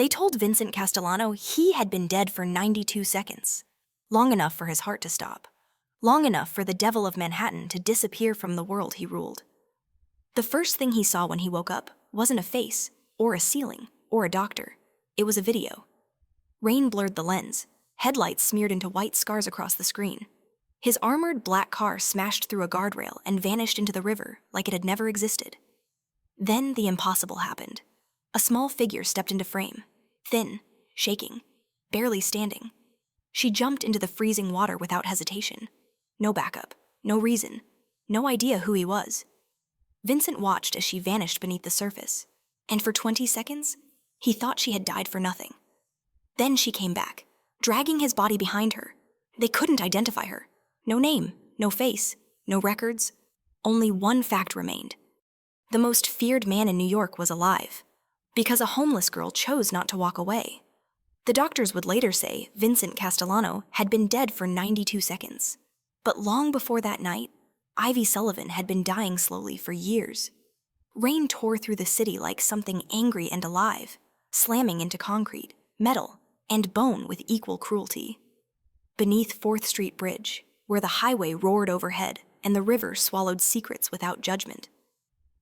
They told Vincent Castellano he had been dead for 92 seconds. Long enough for his heart to stop. Long enough for the devil of Manhattan to disappear from the world he ruled. The first thing he saw when he woke up wasn't a face, or a ceiling, or a doctor. It was a video. Rain blurred the lens, headlights smeared into white scars across the screen. His armored black car smashed through a guardrail and vanished into the river like it had never existed. Then the impossible happened. A small figure stepped into frame, thin, shaking, barely standing. She jumped into the freezing water without hesitation. No backup, no reason, no idea who he was. Vincent watched as she vanished beneath the surface, and for 20 seconds, he thought she had died for nothing. Then she came back, dragging his body behind her. They couldn't identify her. No name, no face, no records. Only one fact remained. The most feared man in New York was alive, because a homeless girl chose not to walk away. The doctors would later say Vincent Castellano had been dead for 92 seconds. But long before that night, Ivy Sullivan had been dying slowly for years. Rain tore through the city like something angry and alive, slamming into concrete, metal, and bone with equal cruelty. Beneath 4th Street Bridge, where the highway roared overhead and the river swallowed secrets without judgment,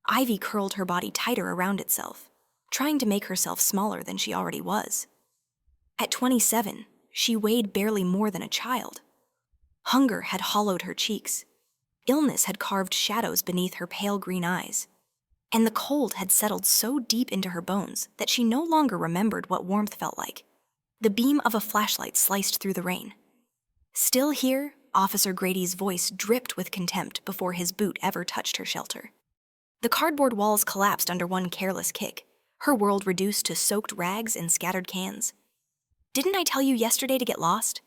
Ivy curled her body tighter around itself, trying to make herself smaller than she already was. At 27, she weighed barely more than a child. Hunger had hollowed her cheeks. Illness had carved shadows beneath her pale green eyes. And the cold had settled so deep into her bones that she no longer remembered what warmth felt like. The beam of a flashlight sliced through the rain. Still here, Officer Grady's voice dripped with contempt before his boot ever touched her shelter. The cardboard walls collapsed under one careless kick, her world reduced to soaked rags and scattered cans. "Didn't I tell you yesterday to get lost?"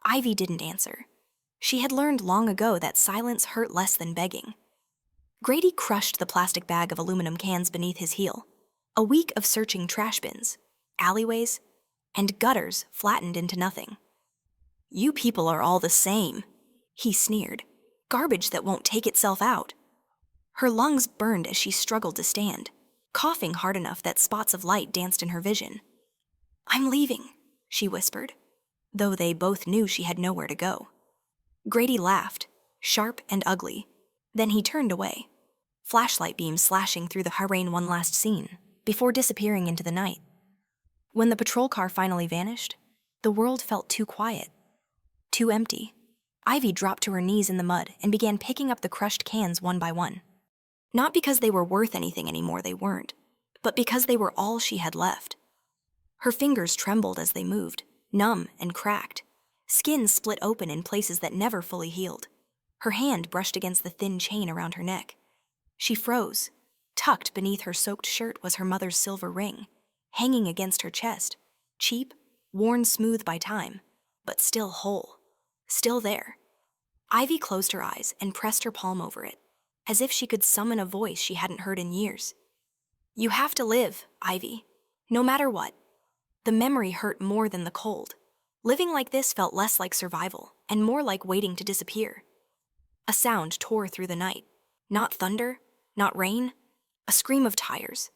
Ivy didn't answer. She had learned long ago that silence hurt less than begging. Grady crushed the plastic bag of aluminum cans beneath his heel. A week of searching trash bins, alleyways, and gutters flattened into nothing. "You people are all the same," he sneered. "Garbage that won't take itself out." Her lungs burned as she struggled to stand, coughing hard enough that spots of light danced in her vision. "I'm leaving," she whispered, though they both knew she had nowhere to go. Grady laughed, sharp and ugly. Then he turned away, flashlight beams slashing through the rain one last scene, before disappearing into the night. When the patrol car finally vanished, the world felt too quiet, too empty. Ivy dropped to her knees in the mud and began picking up the crushed cans one by one. Not because they were worth anything anymore, they weren't, but because they were all she had left. Her fingers trembled as they moved, numb and cracked. Skin split open in places that never fully healed. Her hand brushed against the thin chain around her neck. She froze. Tucked beneath her soaked shirt was her mother's silver ring, hanging against her chest, cheap, worn smooth by time, but still whole, still there. Ivy closed her eyes and pressed her palm over it, as if she could summon a voice she hadn't heard in years. "You have to live, Ivy, no matter what." The memory hurt more than the cold. Living like this felt less like survival and more like waiting to disappear. A sound tore through the night. Not thunder, not rain, a scream of tires.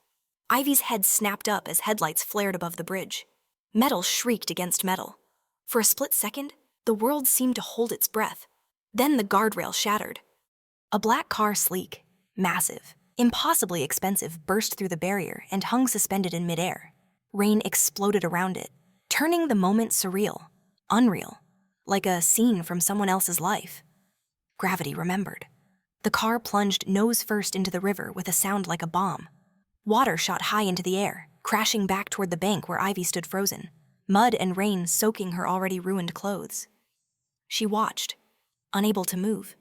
Ivy's head snapped up as headlights flared above the bridge. Metal shrieked against metal. For a split second, the world seemed to hold its breath. Then the guardrail shattered. A black car, sleek, massive, impossibly expensive, burst through the barrier and hung suspended in midair. Rain exploded around it, turning the moment surreal, unreal, like a scene from someone else's life. Gravity remembered. The car plunged nose first into the river with a sound like a bomb. Water shot high into the air, crashing back toward the bank where Ivy stood frozen, mud and rain soaking her already ruined clothes. She watched, unable to move.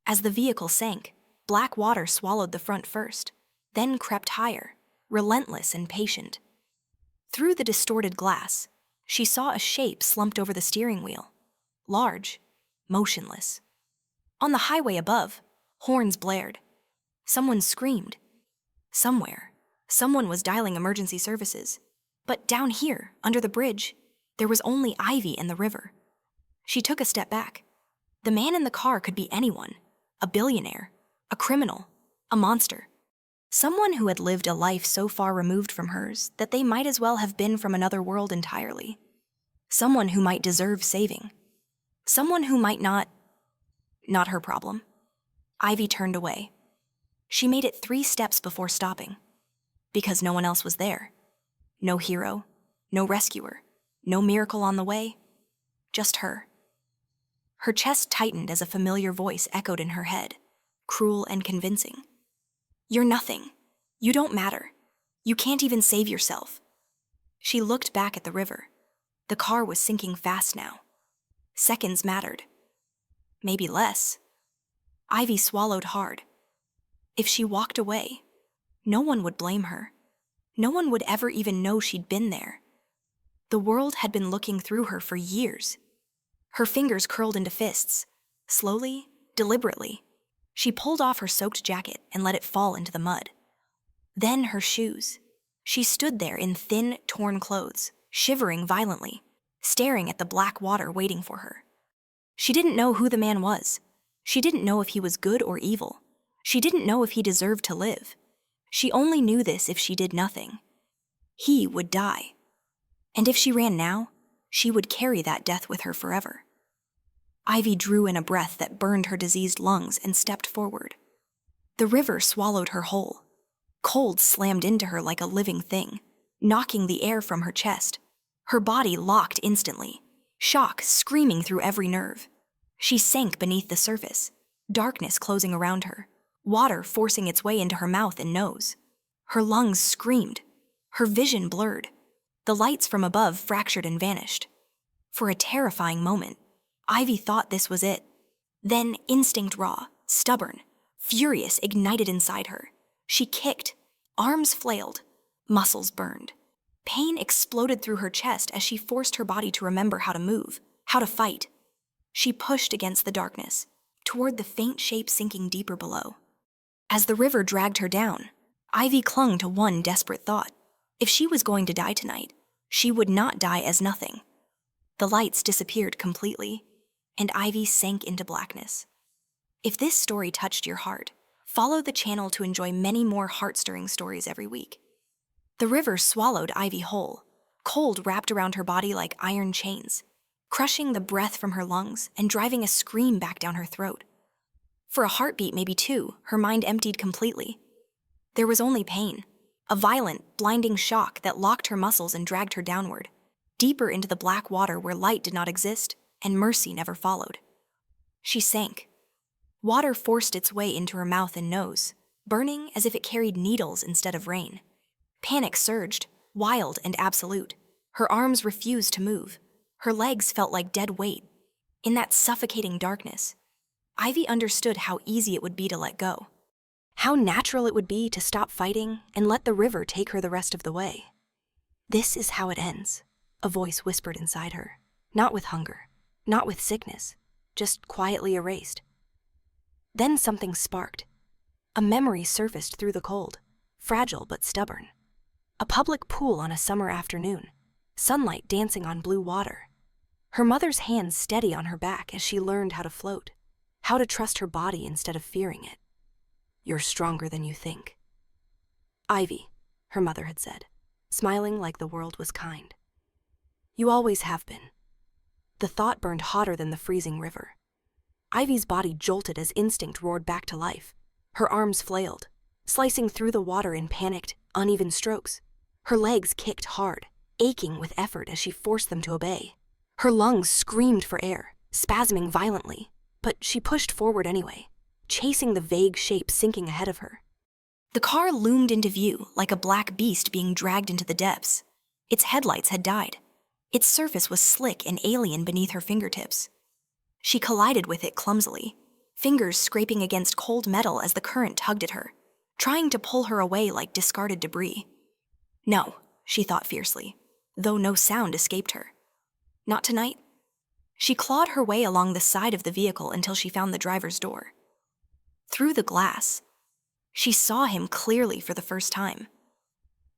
As the vehicle sank, black water swallowed the front first, then crept higher, relentless and patient. Through the distorted glass, she saw a shape slumped over the steering wheel, large, motionless. On the highway above, horns blared. Someone screamed. Somewhere, someone was dialing emergency services. But down here, under the bridge, there was only Ivy and the river. She took a step back. The man in the car could be anyone. A billionaire, a criminal, a monster. Someone who had lived a life so far removed from hers that they might as well have been from another world entirely. Someone who might deserve saving. Someone who might not her problem. Ivy turned away. She made it 3 steps before stopping. Because no one else was there. No hero, no rescuer, no miracle on the way. Just her. Her chest tightened as a familiar voice echoed in her head, cruel and convincing. You're nothing. You don't matter. You can't even save yourself. She looked back at the river. The car was sinking fast now. Seconds mattered. Maybe less. Ivy swallowed hard. If she walked away, no one would blame her. No one would ever even know she'd been there. The world had been looking through her for years. Her fingers curled into fists. Slowly, deliberately, she pulled off her soaked jacket and let it fall into the mud. Then her shoes. She stood there in thin, torn clothes, shivering violently, staring at the black water waiting for her. She didn't know who the man was. She didn't know if he was good or evil. She didn't know if he deserved to live. She only knew this if she did nothing. He would die. And if she ran now, she would carry that death with her forever. Ivy drew in a breath that burned her diseased lungs and stepped forward. The river swallowed her whole. Cold slammed into her like a living thing, knocking the air from her chest. Her body locked instantly, shock screaming through every nerve. She sank beneath the surface, darkness closing around her, water forcing its way into her mouth and nose. Her lungs screamed, her vision blurred. The lights from above fractured and vanished. For a terrifying moment, Ivy thought this was it. Then instinct raw, stubborn, furious ignited inside her. She kicked, arms flailed, muscles burned. Pain exploded through her chest as she forced her body to remember how to move, how to fight. She pushed against the darkness, toward the faint shape sinking deeper below. As the river dragged her down, Ivy clung to one desperate thought. If she was going to die tonight, she would not die as nothing. The lights disappeared completely, and Ivy sank into blackness. If this story touched your heart, follow the channel to enjoy many more heart-stirring stories every week. The river swallowed Ivy whole, cold wrapped around her body like iron chains, crushing the breath from her lungs and driving a scream back down her throat. For a heartbeat, maybe 2, her mind emptied completely. There was only pain, a violent, blinding shock that locked her muscles and dragged her downward, deeper into the black water where light did not exist and mercy never followed. She sank. Water forced its way into her mouth and nose, burning as if it carried needles instead of rain. Panic surged, wild and absolute. Her arms refused to move. Her legs felt like dead weight. In that suffocating darkness, Ivy understood how easy it would be to let go. How natural it would be to stop fighting and let the river take her the rest of the way. This is how it ends, a voice whispered inside her. Not with hunger, not with sickness, just quietly erased. Then something sparked. A memory surfaced through the cold, fragile but stubborn. A public pool on a summer afternoon, sunlight dancing on blue water. Her mother's hands steady on her back as she learned how to float, how to trust her body instead of fearing it. You're stronger than you think. Ivy, her mother had said, smiling like the world was kind. You always have been. The thought burned hotter than the freezing river. Ivy's body jolted as instinct roared back to life. Her arms flailed, slicing through the water in panicked, uneven strokes. Her legs kicked hard, aching with effort as she forced them to obey. Her lungs screamed for air, spasming violently, but she pushed forward anyway, chasing the vague shape sinking ahead of her. The car loomed into view like a black beast being dragged into the depths. Its headlights had died. Its surface was slick and alien beneath her fingertips. She collided with it clumsily, fingers scraping against cold metal as the current tugged at her, trying to pull her away like discarded debris. No, she thought fiercely, though no sound escaped her. Not tonight. She clawed her way along the side of the vehicle until she found the driver's door. Through the glass, she saw him clearly for the first time.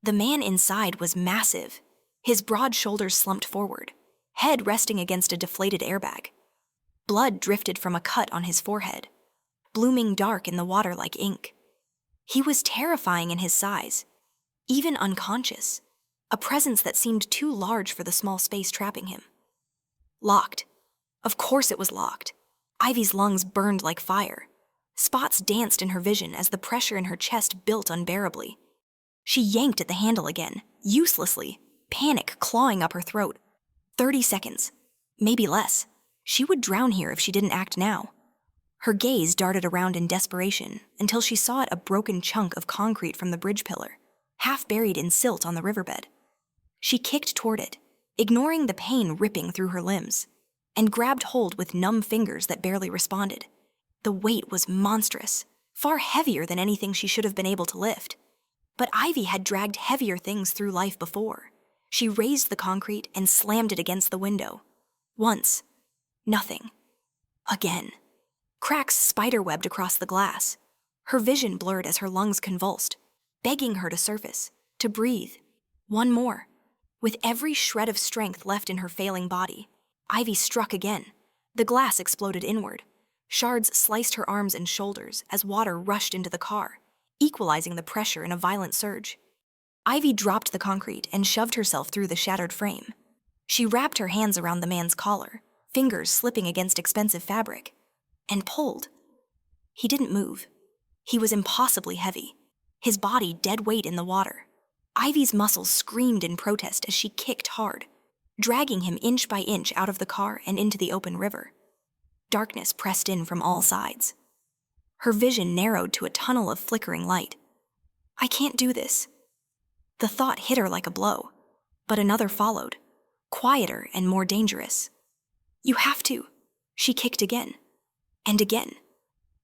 The man inside was massive, his broad shoulders slumped forward, head resting against a deflated airbag. Blood drifted from a cut on his forehead, blooming dark in the water like ink. He was terrifying in his size, even unconscious, a presence that seemed too large for the small space trapping him. Locked. Of course it was locked. Ivy's lungs burned like fire. Spots danced in her vision as the pressure in her chest built unbearably. She yanked at the handle again, uselessly, panic clawing up her throat. 30 seconds. Maybe less. She would drown here if she didn't act now. Her gaze darted around in desperation until she saw a broken chunk of concrete from the bridge pillar, half buried in silt on the riverbed. She kicked toward it, ignoring the pain ripping through her limbs, and grabbed hold with numb fingers that barely responded. The weight was monstrous, far heavier than anything she should have been able to lift. But Ivy had dragged heavier things through life before. She raised the concrete and slammed it against the window. Once. Nothing. Again. Cracks spiderwebbed across the glass. Her vision blurred as her lungs convulsed, begging her to surface, to breathe. One more. With every shred of strength left in her failing body, Ivy struck again. The glass exploded inward. Shards sliced her arms and shoulders as water rushed into the car, equalizing the pressure in a violent surge. Ivy dropped the concrete and shoved herself through the shattered frame. She wrapped her hands around the man's collar, fingers slipping against expensive fabric, and pulled. He didn't move. He was impossibly heavy, his body dead weight in the water. Ivy's muscles screamed in protest as she kicked hard, dragging him inch by inch out of the car and into the open river. Darkness pressed in from all sides. Her vision narrowed to a tunnel of flickering light. I can't do this. The thought hit her like a blow, but another followed, quieter and more dangerous. You have to. She kicked again, and again.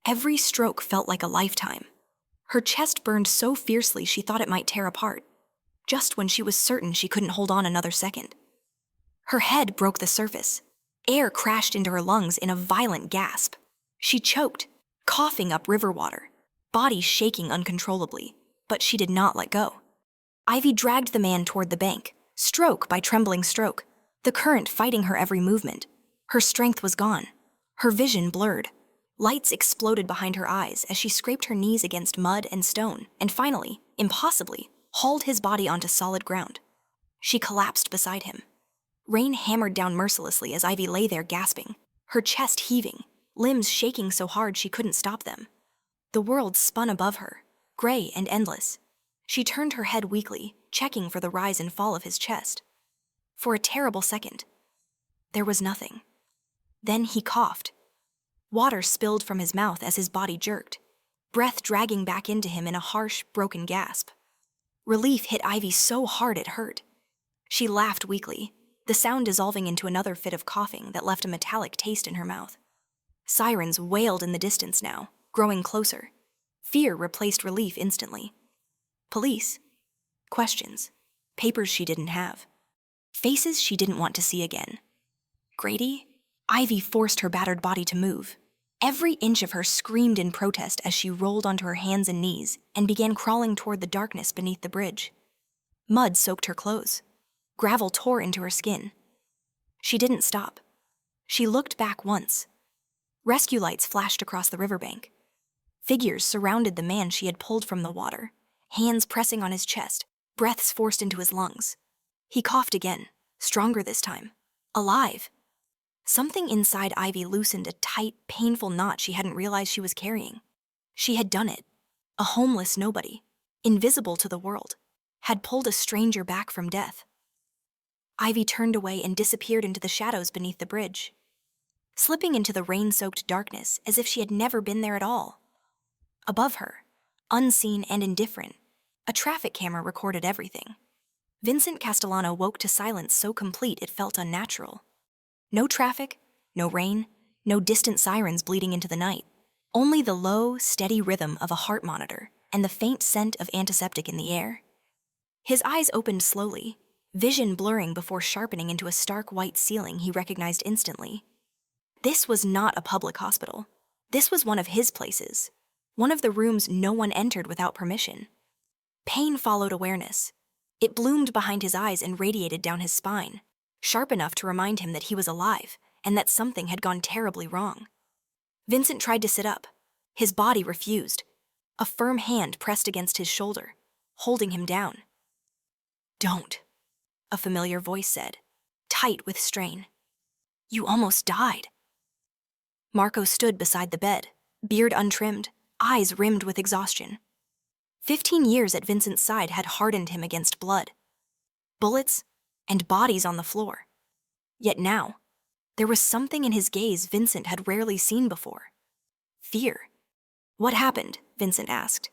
Every stroke felt like a lifetime. Her chest burned so fiercely she thought it might tear apart, just when she was certain she couldn't hold on another second. Her head broke the surface. Air crashed into her lungs in a violent gasp. She choked, coughing up river water, body shaking uncontrollably, but she did not let go. Ivy dragged the man toward the bank, stroke by trembling stroke, the current fighting her every movement. Her strength was gone. Her vision blurred. Lights exploded behind her eyes as she scraped her knees against mud and stone, and finally, impossibly, hauled his body onto solid ground. She collapsed beside him. Rain hammered down mercilessly as Ivy lay there gasping, her chest heaving, limbs shaking so hard she couldn't stop them. The world spun above her, gray and endless. She turned her head weakly, checking for the rise and fall of his chest. For a terrible second, there was nothing. Then he coughed. Water spilled from his mouth as his body jerked, breath dragging back into him in a harsh, broken gasp. Relief hit Ivy so hard it hurt. She laughed weakly, the sound dissolving into another fit of coughing that left a metallic taste in her mouth. Sirens wailed in the distance now, growing closer. Fear replaced relief instantly. Police. Questions. Papers she didn't have. Faces she didn't want to see again. Grady? Ivy forced her battered body to move. Every inch of her screamed in protest as she rolled onto her hands and knees and began crawling toward the darkness beneath the bridge. Mud soaked her clothes. Gravel tore into her skin. She didn't stop. She looked back once. Rescue lights flashed across the riverbank. Figures surrounded the man she had pulled from the water, hands pressing on his chest, breaths forced into his lungs. He coughed again, stronger this time. Alive. Something inside Ivy loosened a tight, painful knot she hadn't realized she was carrying. She had done it. A homeless nobody, invisible to the world, had pulled a stranger back from death. Ivy turned away and disappeared into the shadows beneath the bridge, slipping into the rain-soaked darkness as if she had never been there at all. Above her, unseen and indifferent, a traffic camera recorded everything. Vincent Castellano woke to silence so complete it felt unnatural. No traffic, no rain, no distant sirens bleeding into the night. Only the low, steady rhythm of a heart monitor and the faint scent of antiseptic in the air. His eyes opened slowly, vision blurring before sharpening into a stark white ceiling he recognized instantly. This was not a public hospital. This was one of his places, one of the rooms no one entered without permission. Pain followed awareness. It bloomed behind his eyes and radiated down his spine, sharp enough to remind him that he was alive and that something had gone terribly wrong. Vincent tried to sit up. His body refused. A firm hand pressed against his shoulder, holding him down. "Don't," a familiar voice said, tight with strain. "You almost died." Marco stood beside the bed, beard untrimmed, eyes rimmed with exhaustion. 15 years at Vincent's side had hardened him against blood, bullets, and bodies on the floor. Yet now, there was something in his gaze Vincent had rarely seen before. Fear. "What happened?" Vincent asked.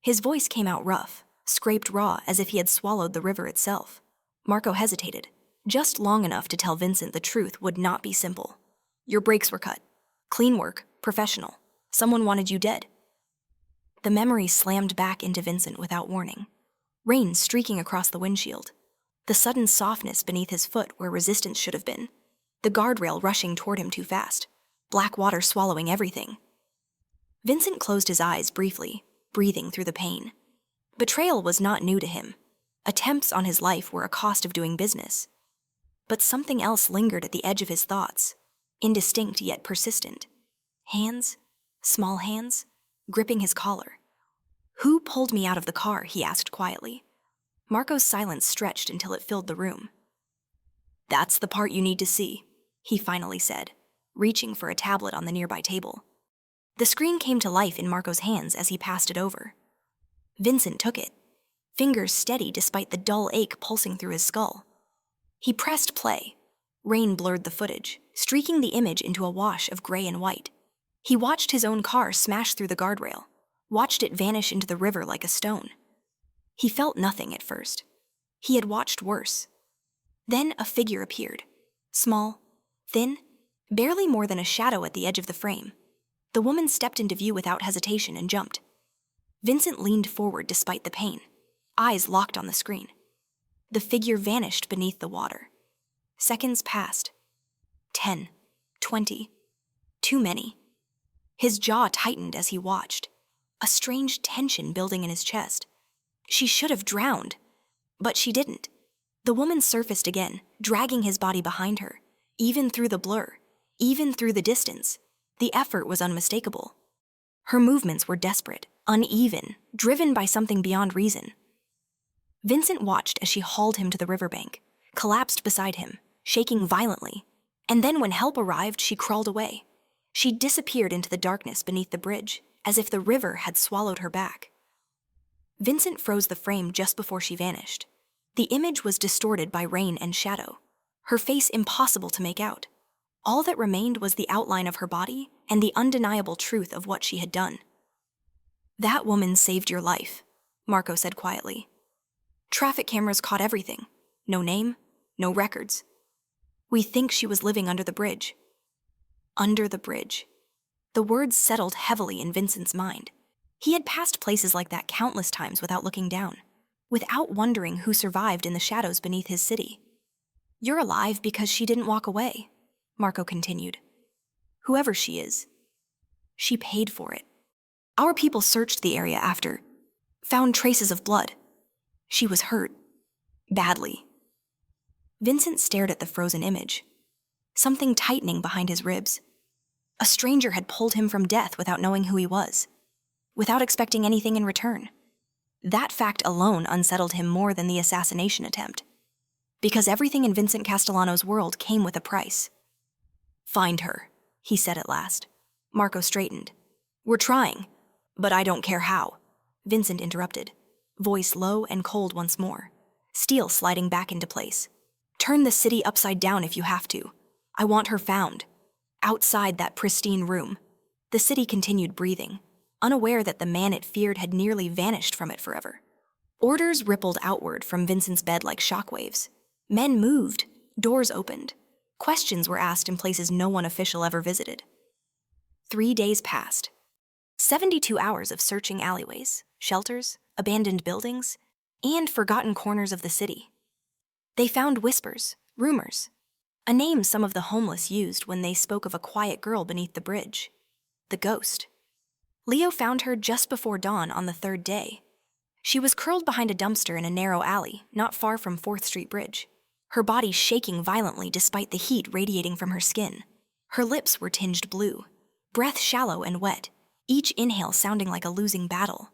His voice came out rough, scraped raw as if he had swallowed the river itself. Marco hesitated, just long enough to tell Vincent the truth would not be simple. "Your brakes were cut. Clean work, professional. Someone wanted you dead." The memory slammed back into Vincent without warning. Rain streaking across the windshield. The sudden softness beneath his foot where resistance should have been. The guardrail rushing toward him too fast. Black water swallowing everything. Vincent closed his eyes briefly, breathing through the pain. Betrayal was not new to him. Attempts on his life were a cost of doing business. But something else lingered at the edge of his thoughts, indistinct yet persistent. Hands, small hands, gripping his collar. "Who pulled me out of the car?" he asked quietly. Marco's silence stretched until it filled the room. "That's the part you need to see," he finally said, reaching for a tablet on the nearby table. The screen came to life in Marco's hands as he passed it over. Vincent took it, fingers steady despite the dull ache pulsing through his skull. He pressed play. Rain blurred the footage, streaking the image into a wash of gray and white. He watched his own car smash through the guardrail, watched it vanish into the river like a stone. He felt nothing at first. He had watched worse. Then a figure appeared, small, thin, barely more than a shadow at the edge of the frame. The woman stepped into view without hesitation and jumped. Vincent leaned forward despite the pain, eyes locked on the screen. The figure vanished beneath the water. Seconds passed. 10, 20. Too many. His jaw tightened as he watched, a strange tension building in his chest. She should have drowned, but she didn't. The woman surfaced again, dragging his body behind her, even through the blur, even through the distance. The effort was unmistakable. Her movements were desperate, uneven, driven by something beyond reason. Vincent watched as she hauled him to the riverbank, collapsed beside him, shaking violently. And then when help arrived, she crawled away. She disappeared into the darkness beneath the bridge, as if the river had swallowed her back. Vincent froze the frame just before she vanished. The image was distorted by rain and shadow, her face impossible to make out. All that remained was the outline of her body and the undeniable truth of what she had done. "That woman saved your life," Marco said quietly. "Traffic cameras caught everything. No name, no records. We think she was living under the bridge." Under the bridge. The words settled heavily in Vincent's mind. He had passed places like that countless times without looking down, without wondering who survived in the shadows beneath his city. "You're alive because she didn't walk away," Marco continued. "Whoever she is, she paid for it. Our people searched the area after, found traces of blood. She was hurt. Badly." Vincent stared at the frozen image, something tightening behind his ribs. A stranger had pulled him from death without knowing who he was, without expecting anything in return. That fact alone unsettled him more than the assassination attempt, because everything in Vincent Castellano's world came with a price. "Find her," he said at last. Marco straightened. "We're trying, but I don't care how," Vincent interrupted, voice low and cold once more, steel sliding back into place. "Turn the city upside down if you have to. I want her found. Outside that pristine room." The city continued breathing, unaware that the man it feared had nearly vanished from it forever. Orders rippled outward from Vincent's bed like shockwaves. Men moved, doors opened. Questions were asked in places no one official ever visited. 3 days passed. 72 hours of searching alleyways, shelters, abandoned buildings, and forgotten corners of the city. They found whispers, rumors, a name some of the homeless used when they spoke of a quiet girl beneath the bridge. The ghost. Leo found her just before dawn on the 3rd day. She was curled behind a dumpster in a narrow alley not far from 4th Street Bridge, her body shaking violently despite the heat radiating from her skin. Her lips were tinged blue, breath shallow and wet, each inhale sounding like a losing battle.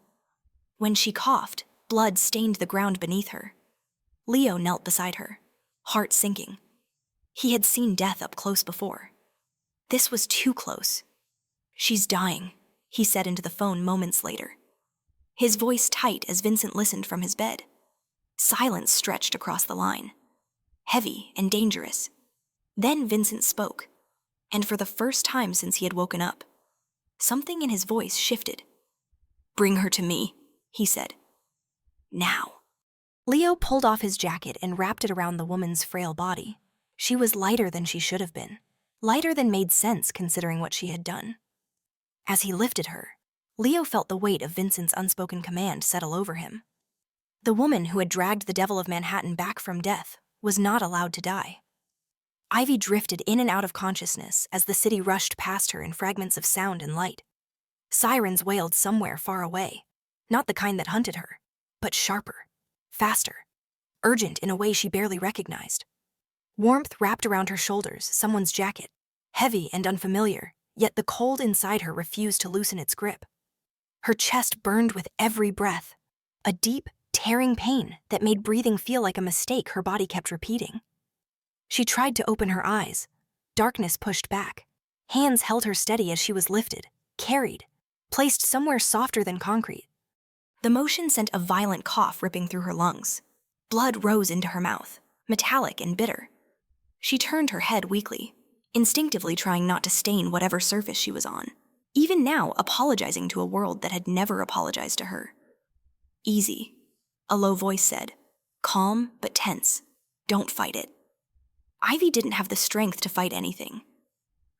When she coughed, blood stained the ground beneath her. Leo knelt beside her, heart sinking. He had seen death up close before. This was too close. "She's dying," he said into the phone moments later. His voice tight as Vincent listened from his bed. Silence stretched across the line, heavy and dangerous. Then Vincent spoke, and for the first time since he had woken up, something in his voice shifted. "Bring her to me," he said. "Now." Leo pulled off his jacket and wrapped it around the woman's frail body. She was lighter than she should have been, lighter than made sense considering what she had done. As he lifted her, Leo felt the weight of Vincent's unspoken command settle over him. The woman who had dragged the Devil of Manhattan back from death was not allowed to die. Ivy drifted in and out of consciousness as the city rushed past her in fragments of sound and light. Sirens wailed somewhere far away, not the kind that hunted her, but sharper, faster, urgent in a way she barely recognized. Warmth wrapped around her shoulders, someone's jacket, heavy and unfamiliar, yet the cold inside her refused to loosen its grip. Her chest burned with every breath, a deep, tearing pain that made breathing feel like a mistake her body kept repeating. She tried to open her eyes. Darkness pushed back. Hands held her steady as she was lifted, carried, placed somewhere softer than concrete. The motion sent a violent cough ripping through her lungs. Blood rose into her mouth, metallic and bitter. She turned her head weakly, instinctively trying not to stain whatever surface she was on, even now apologizing to a world that had never apologized to her. "Easy," a low voice said, calm but tense. "Don't fight it." Ivy didn't have the strength to fight anything.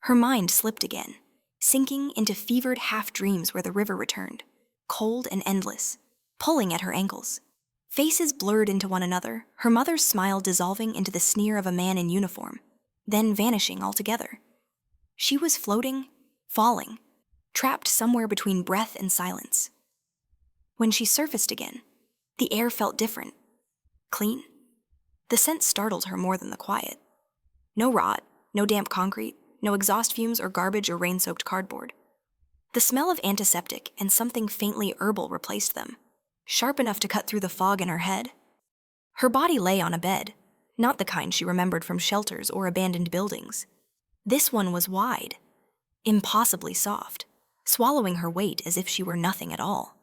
Her mind slipped again, sinking into fevered half-dreams where the river returned, cold and endless, pulling at her ankles. Faces blurred into one another, her mother's smile dissolving into the sneer of a man in uniform, then vanishing altogether. She was floating, falling, trapped somewhere between breath and silence. When she surfaced again, the air felt different, clean. The scent startled her more than the quiet. No rot, no damp concrete, no exhaust fumes or garbage or rain-soaked cardboard. The smell of antiseptic and something faintly herbal replaced them, sharp enough to cut through the fog in her head. Her body lay on a bed, not the kind she remembered from shelters or abandoned buildings. This one was wide, impossibly soft, swallowing her weight as if she were nothing at all.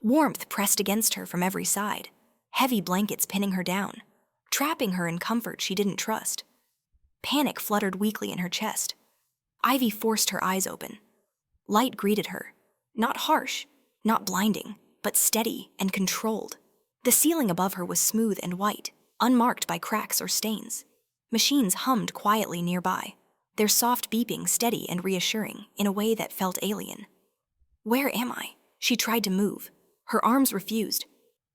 Warmth pressed against her from every side, heavy blankets pinning her down, trapping her in comfort she didn't trust. Panic fluttered weakly in her chest. Ivy forced her eyes open. Light greeted her, not harsh, not blinding, but steady and controlled. The ceiling above her was smooth and white, unmarked by cracks or stains. Machines hummed quietly nearby, their soft beeping steady and reassuring in a way that felt alien. "Where am I?" She tried to move. Her arms refused.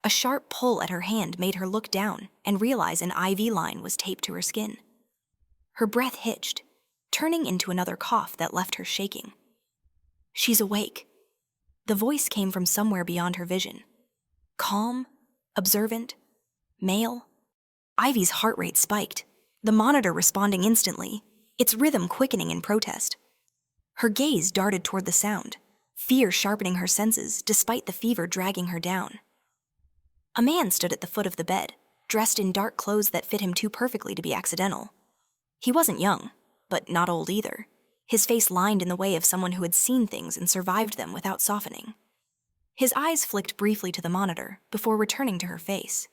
A sharp pull at her hand made her look down and realize an IV line was taped to her skin. Her breath hitched, turning into another cough that left her shaking. "She's awake." The voice came from somewhere beyond her vision. Calm, observant, male. Ivy's heart rate spiked, the monitor responding instantly, its rhythm quickening in protest. Her gaze darted toward the sound, fear sharpening her senses despite the fever dragging her down. A man stood at the foot of the bed, dressed in dark clothes that fit him too perfectly to be accidental. He wasn't young, but not old either, his face lined in the way of someone who had seen things and survived them without softening. His eyes flicked briefly to the monitor before returning to her face.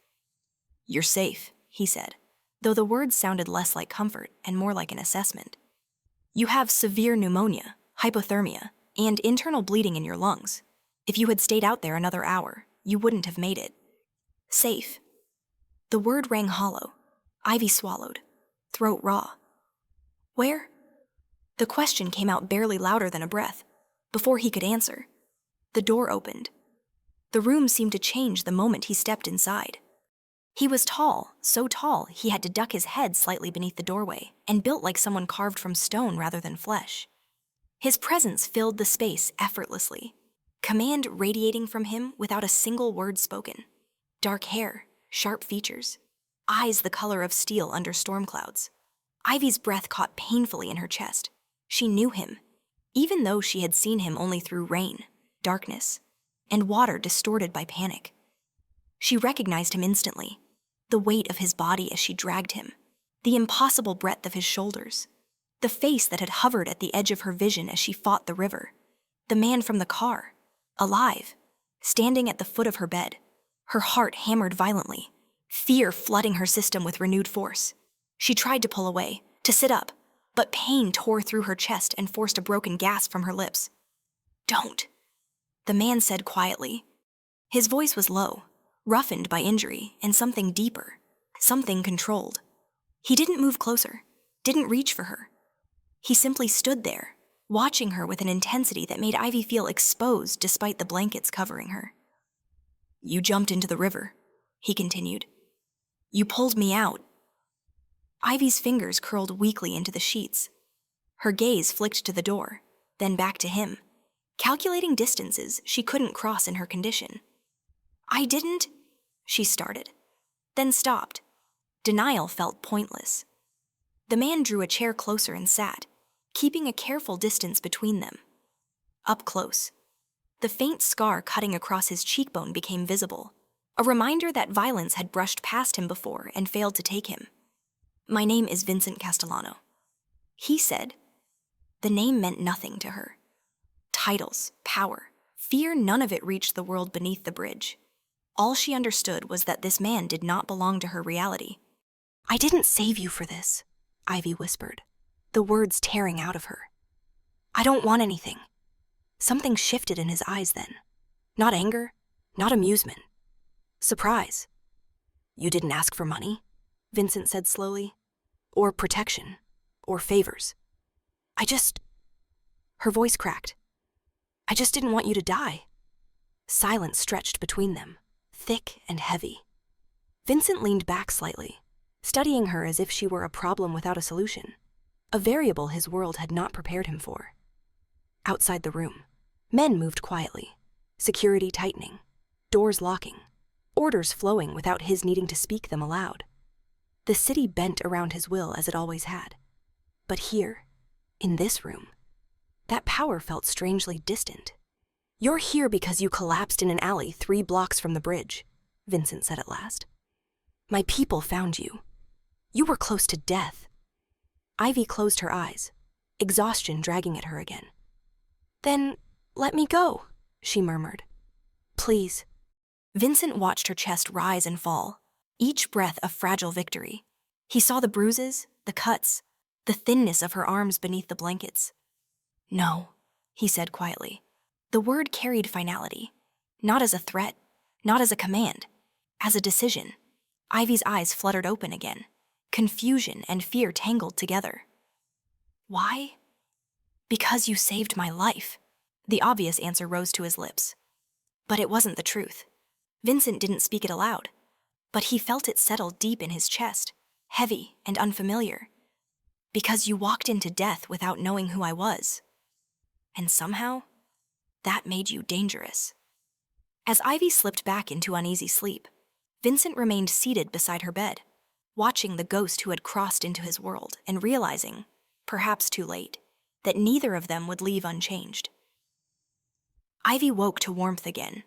"You're safe," he said, though the words sounded less like comfort and more like an assessment. "You have severe pneumonia, hypothermia, and internal bleeding in your lungs. If you had stayed out there another hour, you wouldn't have made it. Safe." The word rang hollow. Ivy swallowed, throat raw. "Where?" The question came out barely louder than a breath. Before he could answer, the door opened. The room seemed to change the moment he stepped inside. He was tall, so tall he had to duck his head slightly beneath the doorway, and built like someone carved from stone rather than flesh. His presence filled the space effortlessly, command radiating from him without a single word spoken. Dark hair, sharp features, eyes the color of steel under storm clouds. Ivy's breath caught painfully in her chest. She knew him. even though she had seen him only through rain, darkness, and water distorted by panic. She recognized him instantly, the weight of his body as she dragged him, the impossible breadth of his shoulders, the face that had hovered at the edge of her vision as she fought the river, the man from the car, alive, standing at the foot of her bed, her heart hammered violently, fear flooding her system with renewed force. She tried to pull away, to sit up, but pain tore through her chest and forced a broken gasp from her lips. "Don't," the man said quietly. His voice was low, roughened by injury and something deeper, something controlled. He didn't move closer, didn't reach for her. He simply stood there, watching her with an intensity that made Ivy feel exposed despite the blankets covering her. "You jumped into the river," he continued. "You pulled me out." Ivy's fingers curled weakly into the sheets. Her gaze flicked to the door, then back to him, calculating distances she couldn't cross in her condition. "I didn't," she started, then stopped. Denial felt pointless. The man drew a chair closer and sat, keeping a careful distance between them. Up close, the faint scar cutting across his cheekbone became visible, a reminder that violence had brushed past him before and failed to take him. "My name is Vincent Castellano," he said. The name meant nothing to her. Titles, power, fear, none of it reached the world beneath the bridge. All she understood was that this man did not belong to her reality. "I didn't save you for this," Ivy whispered, the words tearing out of her. "I don't want anything." Something shifted in his eyes then. Not anger, not amusement. Surprise. "You didn't ask for money," Vincent said slowly. "Or protection. Or favors. Her voice cracked. "I just didn't want you to die." Silence stretched between them, thick and heavy. Vincent leaned back slightly, studying her as if she were a problem without a solution, a variable his world had not prepared him for. Outside the room, men moved quietly, security tightening, doors locking, orders flowing without his needing to speak them aloud. The city bent around his will as it always had. But here, in this room, that power felt strangely distant. "You're here because you collapsed in an alley 3 blocks from the bridge," Vincent said at last. "My people found you. You were close to death." Ivy closed her eyes, exhaustion dragging at her again. "Then let me go," she murmured. "Please." Vincent watched her chest rise and fall, each breath a fragile victory. He saw the bruises, the cuts, the thinness of her arms beneath the blankets. "No," he said quietly. The word carried finality, not as a threat, not as a command, as a decision. Ivy's eyes fluttered open again, confusion and fear tangled together. "Why?" "Because you saved my life." The obvious answer rose to his lips. But it wasn't the truth. Vincent didn't speak it aloud, but he felt it settle deep in his chest, heavy and unfamiliar. "Because you walked into death without knowing who I was. And somehow, that made you dangerous." As Ivy slipped back into uneasy sleep, Vincent remained seated beside her bed, watching the ghost who had crossed into his world and realizing, perhaps too late, that neither of them would leave unchanged. Ivy woke to warmth again,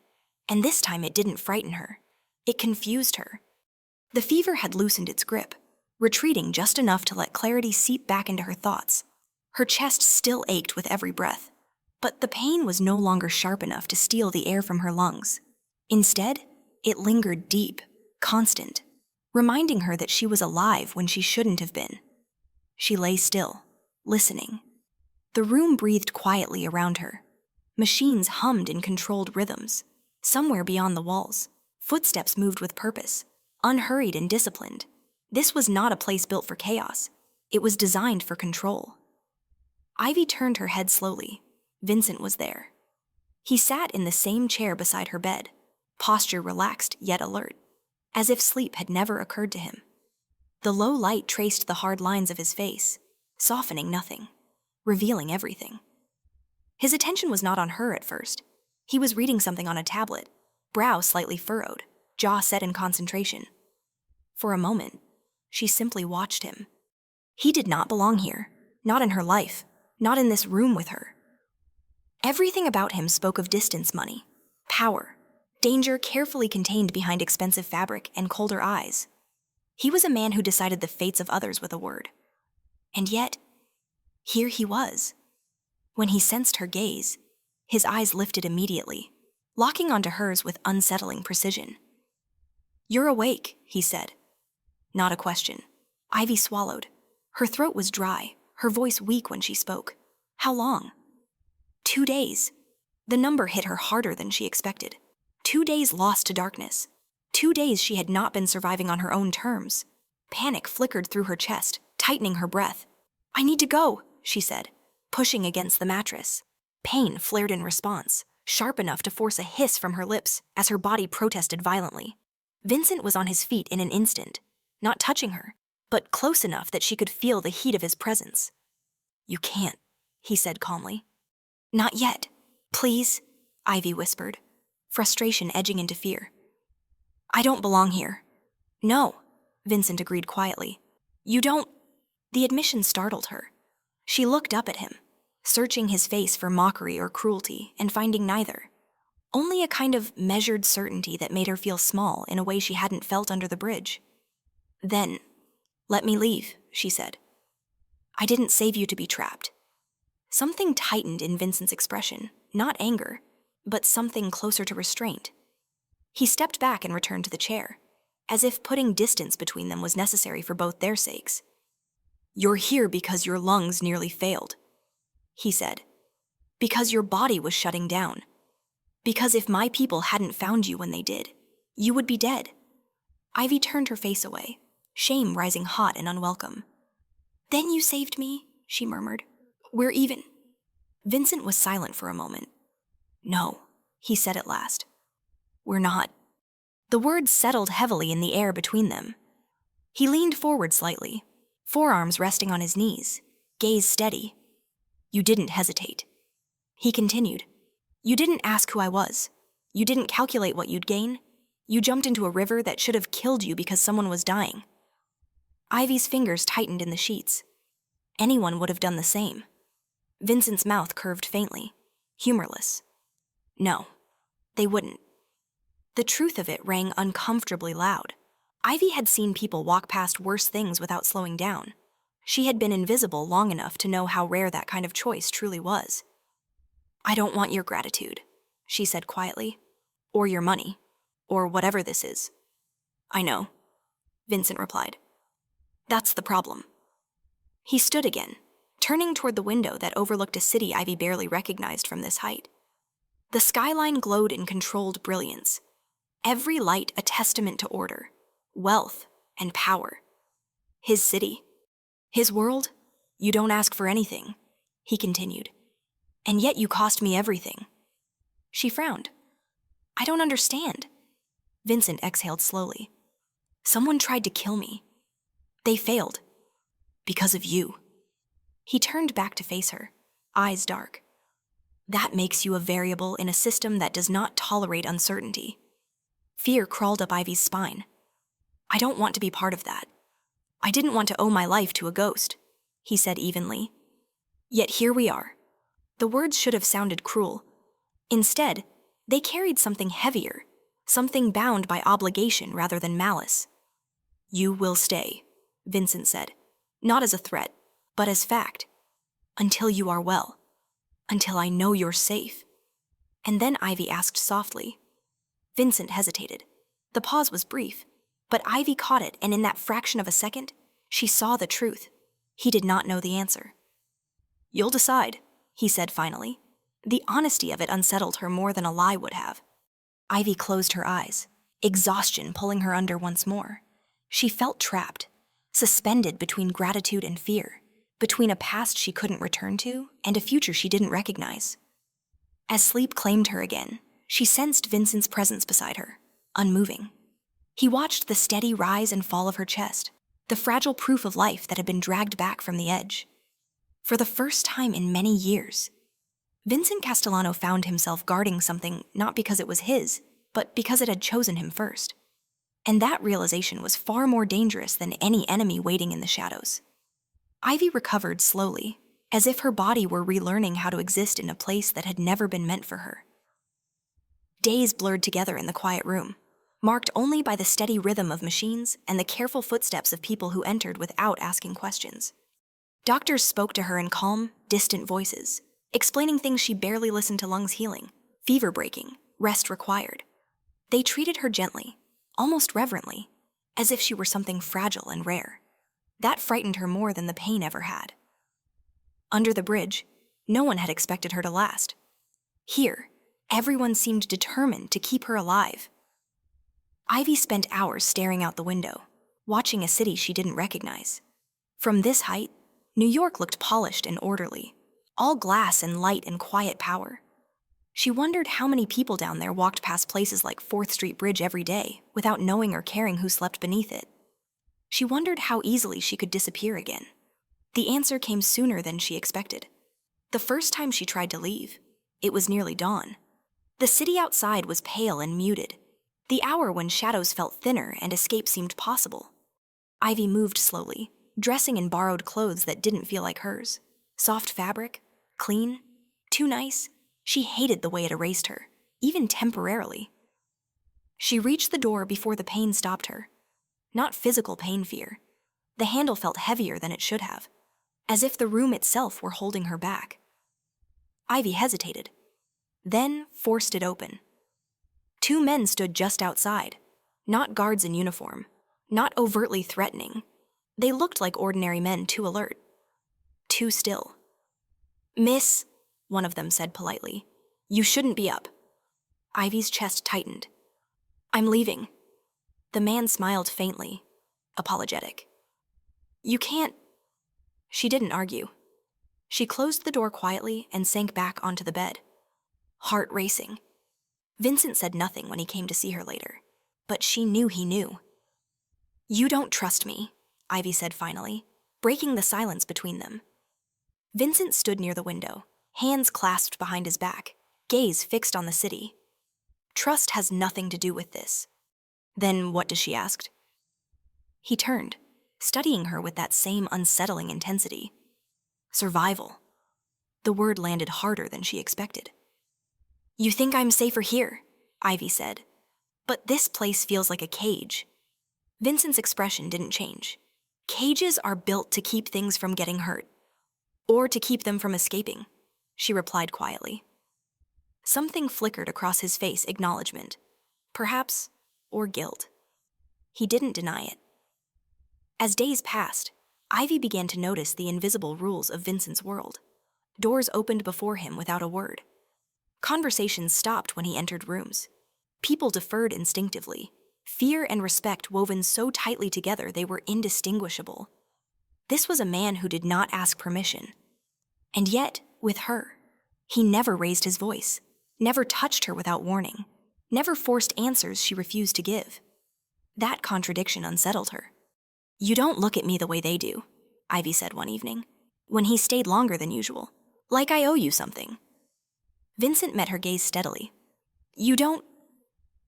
and this time it didn't frighten her. It confused her. The fever had loosened its grip, retreating just enough to let clarity seep back into her thoughts. Her chest still ached with every breath, but the pain was no longer sharp enough to steal the air from her lungs. Instead, it lingered deep, constant, reminding her that she was alive when she shouldn't have been. She lay still, listening. The room breathed quietly around her. Machines hummed in controlled rhythms. Somewhere beyond the walls, footsteps moved with purpose, unhurried and disciplined. This was not a place built for chaos. It was designed for control. Ivy turned her head slowly. Vincent was there. He sat in the same chair beside her bed, posture relaxed yet alert, as if sleep had never occurred to him. The low light traced the hard lines of his face, softening nothing, revealing everything. His attention was not on her at first. He was reading something on a tablet, brow slightly furrowed, jaw set in concentration. For a moment, she simply watched him. He did not belong here, not in her life, not in this room with her. Everything about him spoke of distance money, power, danger carefully contained behind expensive fabric and colder eyes. He was a man who decided the fates of others with a word. And yet, here he was. When he sensed her gaze, his eyes lifted immediately, locking onto hers with unsettling precision. "You're awake," he said. Not a question. Ivy swallowed. Her throat was dry, her voice weak when she spoke. How long? 2 days. The number hit her harder than she expected. 2 days lost to darkness. 2 days she had not been surviving on her own terms. Panic flickered through her chest, tightening her breath. "I need to go," she said, pushing against the mattress. Pain flared in response, sharp enough to force a hiss from her lips as her body protested violently. Vincent was on his feet in an instant, not touching her, but close enough that she could feel the heat of his presence. "You can't," he said calmly. "Not yet. Please," Ivy whispered, frustration edging into fear. "I don't belong here." "No," Vincent agreed quietly. "You don't—" The admission startled her. She looked up at him, searching his face for mockery or cruelty, and finding neither. Only a kind of measured certainty that made her feel small in a way she hadn't felt under the bridge. "Then, let me leave," she said. "I didn't save you to be trapped." Something tightened in Vincent's expression, not anger, but something closer to restraint. He stepped back and returned to the chair, as if putting distance between them was necessary for both their sakes. "You're here because your lungs nearly failed," he said. "Because your body was shutting down. Because if my people hadn't found you when they did, you would be dead." Ivy turned her face away, shame rising hot and unwelcome. "Then you saved me," she murmured. "We're even." Vincent was silent for a moment. "No," he said at last. "We're not." The words settled heavily in the air between them. He leaned forward slightly, forearms resting on his knees, gaze steady. "You didn't hesitate." He continued. "You didn't ask who I was. You didn't calculate what you'd gain. You jumped into a river that should have killed you because someone was dying." Ivy's fingers tightened in the sheets. Anyone would have done the same. Vincent's mouth curved faintly, humorless. No, they wouldn't. The truth of it rang uncomfortably loud. Ivy had seen people walk past worse things without slowing down. She had been invisible long enough to know how rare that kind of choice truly was. "I don't want your gratitude," she said quietly. "Or your money. Or whatever this is." "I know," Vincent replied. "That's the problem." He stood again, turning toward the window that overlooked a city Ivy barely recognized from this height. The skyline glowed in controlled brilliance, every light a testament to order, wealth, and power. His city, his world, you don't ask for anything, he continued. "And yet you cost me everything." She frowned. "I don't understand." Vincent exhaled slowly. "Someone tried to kill me. They failed. Because of you." He turned back to face her, eyes dark. "That makes you a variable in a system that does not tolerate uncertainty." Fear crawled up Ivy's spine. "I don't want to be part of that. I didn't want to owe my life to a ghost," he said evenly. "Yet here we are." The words should have sounded cruel. Instead, they carried something heavier, something bound by obligation rather than malice. "You will stay," Vincent said, not as a threat, but as fact. "Until you are well. Until I know you're safe." And then Ivy asked softly. Vincent hesitated. The pause was brief, but Ivy caught it, and in that fraction of a second, she saw the truth. He did not know the answer. "You'll decide," he said finally. The honesty of it unsettled her more than a lie would have. Ivy closed her eyes, exhaustion pulling her under once more. She felt trapped, suspended between gratitude and fear, between a past she couldn't return to and a future she didn't recognize. As sleep claimed her again, she sensed Vincent's presence beside her, unmoving. He watched the steady rise and fall of her chest, the fragile proof of life that had been dragged back from the edge. For the first time in many years, Vincent Castellano found himself guarding something not because it was his, but because it had chosen him first. And that realization was far more dangerous than any enemy waiting in the shadows. Ivy recovered slowly, as if her body were relearning how to exist in a place that had never been meant for her. Days blurred together in the quiet room, marked only by the steady rhythm of machines and the careful footsteps of people who entered without asking questions. Doctors spoke to her in calm, distant voices, explaining things she barely listened to: lungs healing, fever breaking, rest required. They treated her gently, almost reverently, as if she were something fragile and rare. That frightened her more than the pain ever had. Under the bridge, no one had expected her to last. Here, everyone seemed determined to keep her alive. Ivy spent hours staring out the window, watching a city she didn't recognize. From this height, New York looked polished and orderly, all glass and light and quiet power. She wondered how many people down there walked past places like 4th Street Bridge every day without knowing or caring who slept beneath it. She wondered how easily she could disappear again. The answer came sooner than she expected. The first time she tried to leave, it was nearly dawn. The city outside was pale and muted, the hour when shadows felt thinner and escape seemed possible. Ivy moved slowly, dressing in borrowed clothes that didn't feel like hers. Soft fabric, clean, too nice. She hated the way it erased her, even temporarily. She reached the door before the pain stopped her. Not physical pain fear. The handle felt heavier than it should have, as if the room itself were holding her back. Ivy hesitated, then forced it open. 2 men stood just outside, not guards in uniform, not overtly threatening. They looked like ordinary men, too alert, too still. "Miss," one of them said politely, "you shouldn't be up." Ivy's chest tightened. "I'm leaving." The man smiled faintly, apologetic. "You can't." She didn't argue. She closed the door quietly and sank back onto the bed, heart racing. Vincent said nothing when he came to see her later, but she knew he knew. "You don't trust me," Ivy said finally, breaking the silence between them. Vincent stood near the window, hands clasped behind his back, gaze fixed on the city. "Trust has nothing to do with this." "Then what does?" she asked. He turned, studying her with that same unsettling intensity. "Survival." The word landed harder than she expected. "You think I'm safer here," Ivy said. "But this place feels like a cage." Vincent's expression didn't change. "Cages are built to keep things from getting hurt, or to keep them from escaping," she replied quietly. Something flickered across his face, acknowledgement, perhaps, or guilt. He didn't deny it. As days passed, Ivy began to notice the invisible rules of Vincent's world. Doors opened before him without a word. Conversations stopped when he entered rooms. People deferred instinctively, fear and respect woven so tightly together they were indistinguishable. This was a man who did not ask permission. And yet, with her, he never raised his voice, never touched her without warning, never forced answers she refused to give. That contradiction unsettled her. "You don't look at me the way they do," Ivy said one evening, when he stayed longer than usual, "like I owe you something." Vincent met her gaze steadily. "You don't..."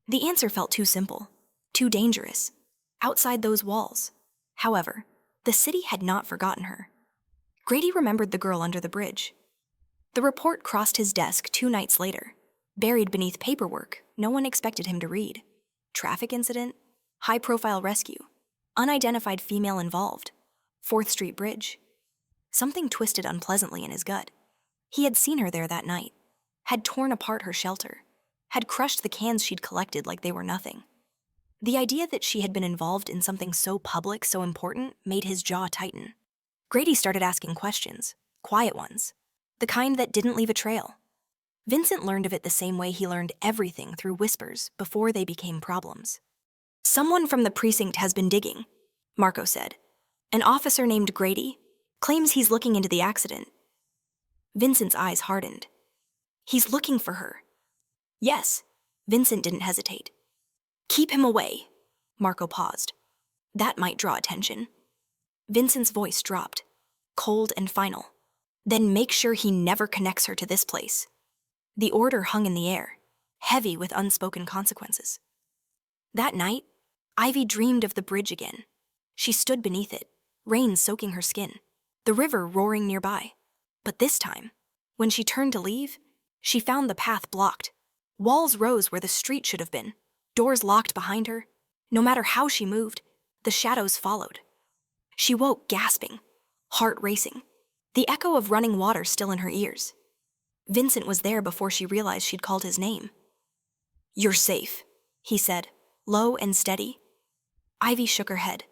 The answer felt too simple, too dangerous, outside those walls. However, the city had not forgotten her. Grady remembered the girl under the bridge. The report crossed his desk 2 nights later, buried beneath paperwork no one expected him to read. Traffic incident, high-profile rescue, unidentified female involved, 4th Street Bridge. Something twisted unpleasantly in his gut. He had seen her there that night, had torn apart her shelter, had crushed the cans she'd collected like they were nothing. The idea that she had been involved in something so public, so important, made his jaw tighten. Grady started asking questions, quiet ones, the kind that didn't leave a trail. Vincent learned of it the same way he learned everything, through whispers before they became problems. "Someone from the precinct has been digging," Marco said. "An officer named Grady claims he's looking into the accident." Vincent's eyes hardened. "He's looking for her." "Yes." Vincent didn't hesitate. "Keep him away." Marco paused. That might draw attention. Vincent's voice dropped, cold and final. "Then make sure he never connects her to this place." The order hung in the air, heavy with unspoken consequences. That night, Ivy dreamed of the bridge again. She stood beneath it, rain soaking her skin, the river roaring nearby. But this time, when she turned to leave, she found the path blocked. Walls rose where the street should have been, doors locked behind her. No matter how she moved, the shadows followed. She woke gasping, heart racing, the echo of running water still in her ears. Vincent was there before she realized she'd called his name. "You're safe," he said, low and steady. Ivy shook her head,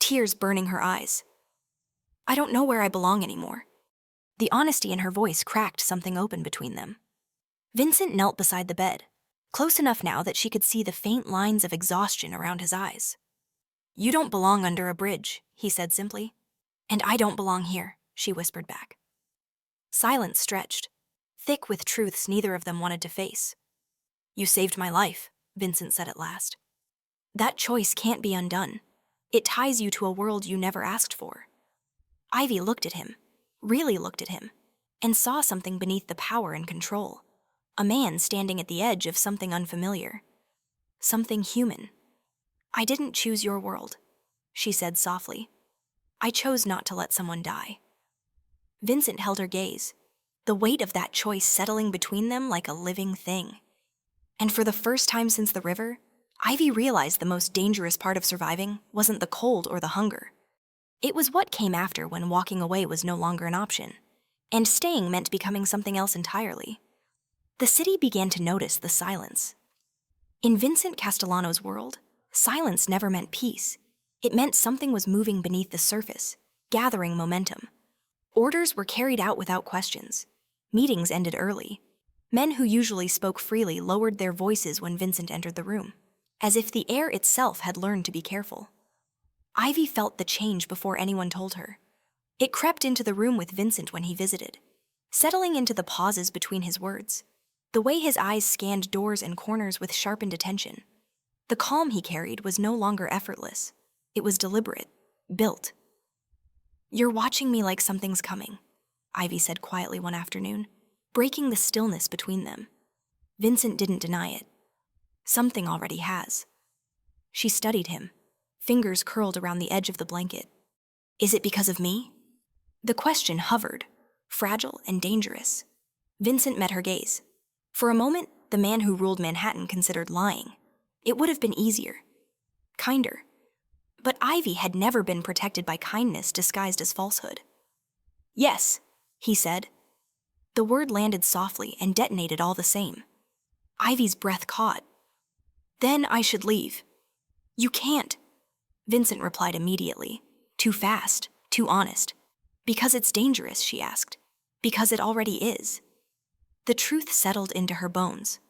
tears burning her eyes. "I don't know where I belong anymore." The honesty in her voice cracked something open between them. Vincent knelt beside the bed, close enough now that she could see the faint lines of exhaustion around his eyes. "You don't belong under a bridge," he said simply. "And I don't belong here," she whispered back. Silence stretched, thick with truths neither of them wanted to face. "You saved my life," Vincent said at last. "That choice can't be undone. It ties you to a world you never asked for." Ivy looked at him, really looked at him, and saw something beneath the power and control. A man standing at the edge of something unfamiliar. Something human. "I didn't choose your world," she said softly. "I chose not to let someone die." Vincent held her gaze, the weight of that choice settling between them like a living thing. And for the first time since the river, Ivy realized the most dangerous part of surviving wasn't the cold or the hunger. It was what came after when walking away was no longer an option, and staying meant becoming something else entirely. The city began to notice the silence. In Vincent Castellano's world, silence never meant peace. It meant something was moving beneath the surface, gathering momentum. Orders were carried out without questions. Meetings ended early. Men who usually spoke freely lowered their voices when Vincent entered the room, as if the air itself had learned to be careful. Ivy felt the change before anyone told her. It crept into the room with Vincent when he visited, settling into the pauses between his words, the way his eyes scanned doors and corners with sharpened attention. The calm he carried was no longer effortless. It was deliberate, built. "You're watching me like something's coming," Ivy said quietly one afternoon, breaking the stillness between them. Vincent didn't deny it. "Something already has." She studied him, fingers curled around the edge of the blanket. "Is it because of me?" The question hovered, fragile and dangerous. Vincent met her gaze. For a moment, the man who ruled Manhattan considered lying. It would have been easier, kinder. But Ivy had never been protected by kindness disguised as falsehood. "Yes," he said. The word landed softly and detonated all the same. Ivy's breath caught. "Then I should leave." "You can't," Vincent replied immediately. Too fast, too honest. "Because it's dangerous," she asked. "Because it already is." The truth settled into her bones.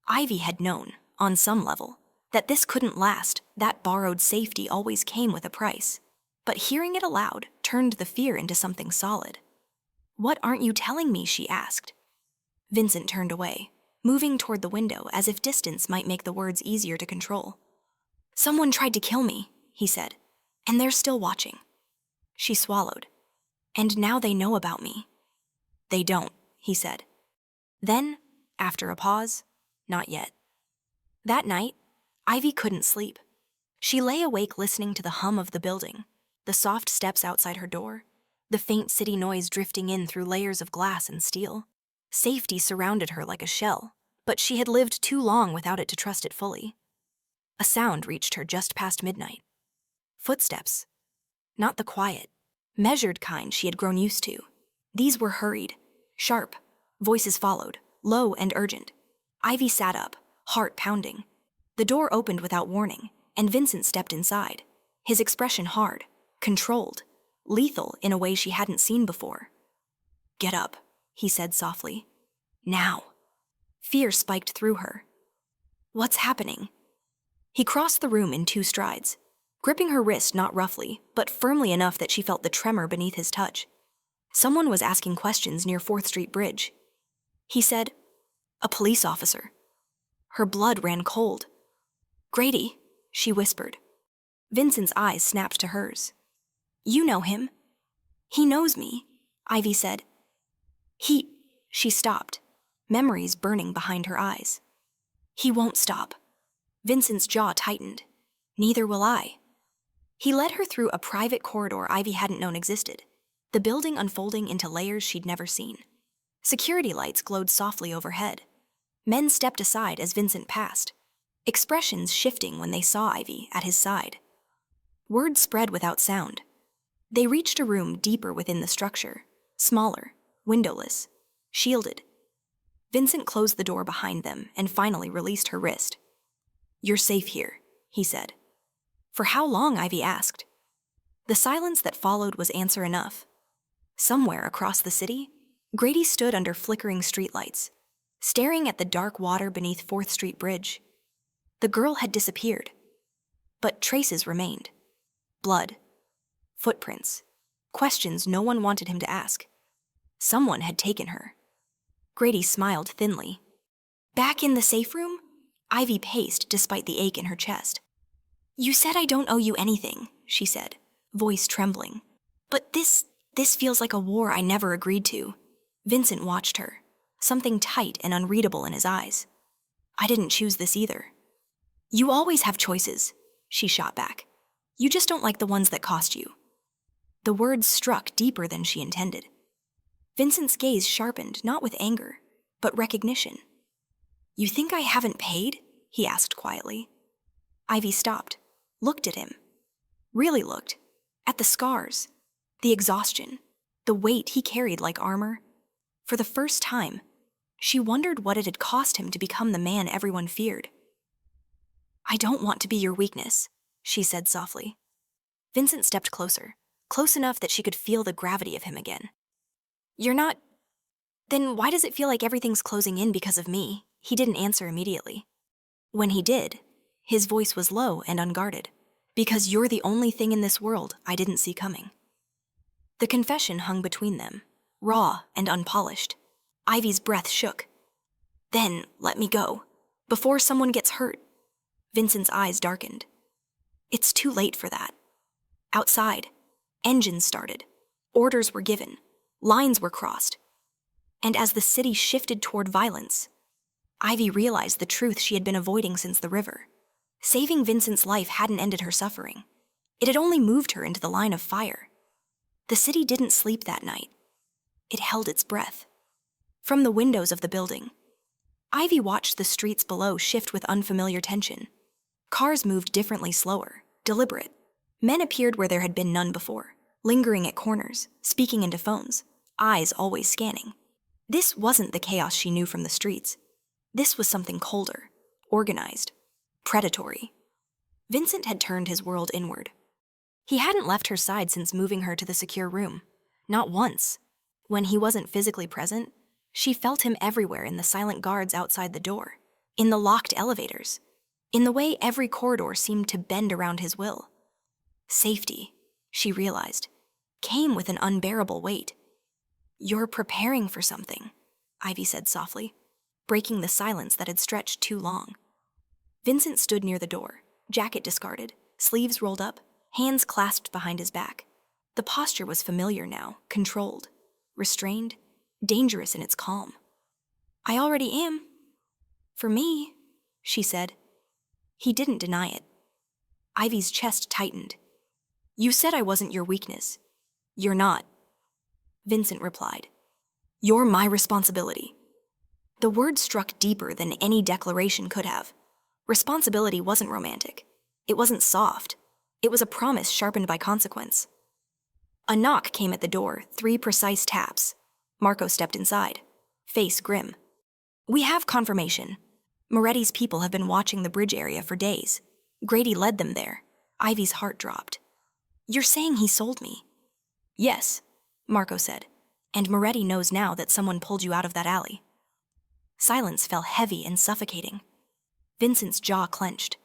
Ivy had known, on some level, that this couldn't last, that borrowed safety always came with a price. But hearing it aloud turned the fear into something solid. "What aren't you telling me?" she asked. Vincent turned away, moving toward the window as if distance might make the words easier to control. "Someone tried to kill me," he said, "and they're still watching." She swallowed. "And now they know about me." "They don't," he said. Then, after a pause, "Not yet." That night, Ivy couldn't sleep. She lay awake listening to the hum of the building, the soft steps outside her door, the faint city noise drifting in through layers of glass and steel. Safety surrounded her like a shell, but she had lived too long without it to trust it fully. A sound reached her just past midnight. Footsteps. Not the quiet, measured kind she had grown used to. These were hurried, sharp. Voices followed, low and urgent. Ivy sat up, heart pounding. The door opened without warning, and Vincent stepped inside, his expression hard, controlled, lethal in a way she hadn't seen before. "Get up," he said softly. "Now." Fear spiked through her. "What's happening?" He crossed the room in 2 strides, gripping her wrist not roughly, but firmly enough that she felt the tremor beneath his touch. Someone was asking questions near 4th Street Bridge. He said, "A police officer." Her blood ran cold. "Grady," she whispered. Vincent's eyes snapped to hers. "You know him." "He knows me," Ivy said. She stopped, memories burning behind her eyes. "He won't stop." Vincent's jaw tightened. "Neither will I." He led her through a private corridor Ivy hadn't known existed. the building unfolding into layers she'd never seen. Security lights glowed softly overhead. Men stepped aside as Vincent passed, expressions shifting when they saw Ivy at his side. Word spread without sound. They reached a room deeper within the structure, smaller, windowless, shielded. Vincent closed the door behind them and finally released her wrist. "You're safe here," he said. "For how long?" Ivy asked. The silence that followed was answer enough. Somewhere across the city, Grady stood under flickering streetlights, staring at the dark water beneath 4th Street Bridge. The girl had disappeared, but traces remained. Blood, footprints, questions no one wanted him to ask. Someone had taken her. Grady smiled thinly. "Back in the safe room?" Ivy paced despite the ache in her chest. "You said I don't owe you anything," she said, voice trembling. "But this feels like a war I never agreed to." Vincent watched her, something tight and unreadable in his eyes. "I didn't choose this either." "You always have choices," she shot back. "You just don't like the ones that cost you." The words struck deeper than she intended. Vincent's gaze sharpened, not with anger, but recognition. "You think I haven't paid?" he asked quietly. Ivy stopped, looked at him. Really looked. At the scars, the exhaustion, the weight he carried like armor. For the first time, she wondered what it had cost him to become the man everyone feared. "I don't want to be your weakness," she said softly. Vincent stepped closer, close enough that she could feel the gravity of him again. "You're not... Then why does it feel like everything's closing in because of me?" He didn't answer immediately. When he did, his voice was low and unguarded. "Because you're the only thing in this world I didn't see coming." The confession hung between them, raw and unpolished. Ivy's breath shook. "Then let me go, before someone gets hurt." Vincent's eyes darkened. "It's too late for that." Outside, engines started, orders were given, lines were crossed. And as the city shifted toward violence, Ivy realized the truth she had been avoiding since the river. Saving Vincent's life hadn't ended her suffering. It had only moved her into the line of fire. The city didn't sleep that night. It held its breath. From the windows of the building, Ivy watched the streets below shift with unfamiliar tension. Cars moved differently, slower, deliberate. Men appeared where there had been none before, lingering at corners, speaking into phones, eyes always scanning. This wasn't the chaos she knew from the streets. This was something colder, organized, predatory. Vincent had turned his world inward. He hadn't left her side since moving her to the secure room. Not once. When he wasn't physically present, she felt him everywhere, in the silent guards outside the door, in the locked elevators, in the way every corridor seemed to bend around his will. Safety, she realized, came with an unbearable weight. "You're preparing for something," Ivy said softly, breaking the silence that had stretched too long. Vincent stood near the door, jacket discarded, sleeves rolled up, hands clasped behind his back. The posture was familiar now, controlled, restrained, dangerous in its calm. "I already am. For me," she said. He didn't deny it. Ivy's chest tightened. "You said I wasn't your weakness. You're not." Vincent replied. "You're my responsibility." The word struck deeper than any declaration could have. Responsibility wasn't romantic. It wasn't soft. It was a promise sharpened by consequence. A knock came at the door, 3 precise taps. Marco stepped inside, face grim. "We have confirmation. Moretti's people have been watching the bridge area for days. Grady led them there." Ivy's heart dropped. "You're saying he sold me?" "Yes," Marco said, "and Moretti knows now that someone pulled you out of that alley." Silence fell heavy and suffocating. Vincent's jaw clenched,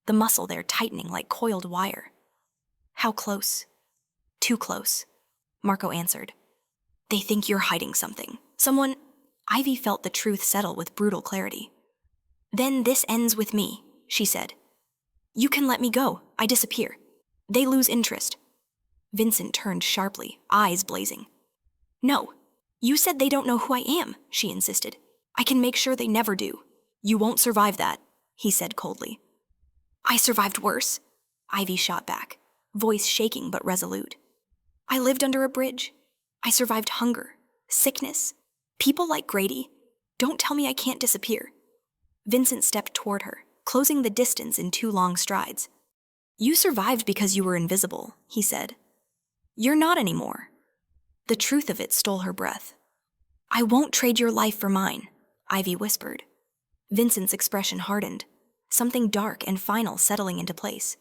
the muscle there tightening like coiled wire. "How close?" "Too close," Marco answered. "They think you're hiding something. Someone..." Ivy felt the truth settle with brutal clarity. "Then this ends with me," she said. "You can let me go. I disappear. They lose interest." Vincent turned sharply, eyes blazing. "No, you said they don't know who I am," she insisted. "I can make sure they never do." "You won't survive that," he said coldly. "I survived worse," Ivy shot back, voice shaking but resolute. "I lived under a bridge. I survived hunger, sickness, people like Grady. Don't tell me I can't disappear. Vincent stepped toward her, closing the distance in 2 long strides. You survived because you were invisible, he said. You're not anymore. The truth of it stole her breath. I won't trade your life for mine, Ivy whispered. Vincent's expression hardened, something dark and final settling into place.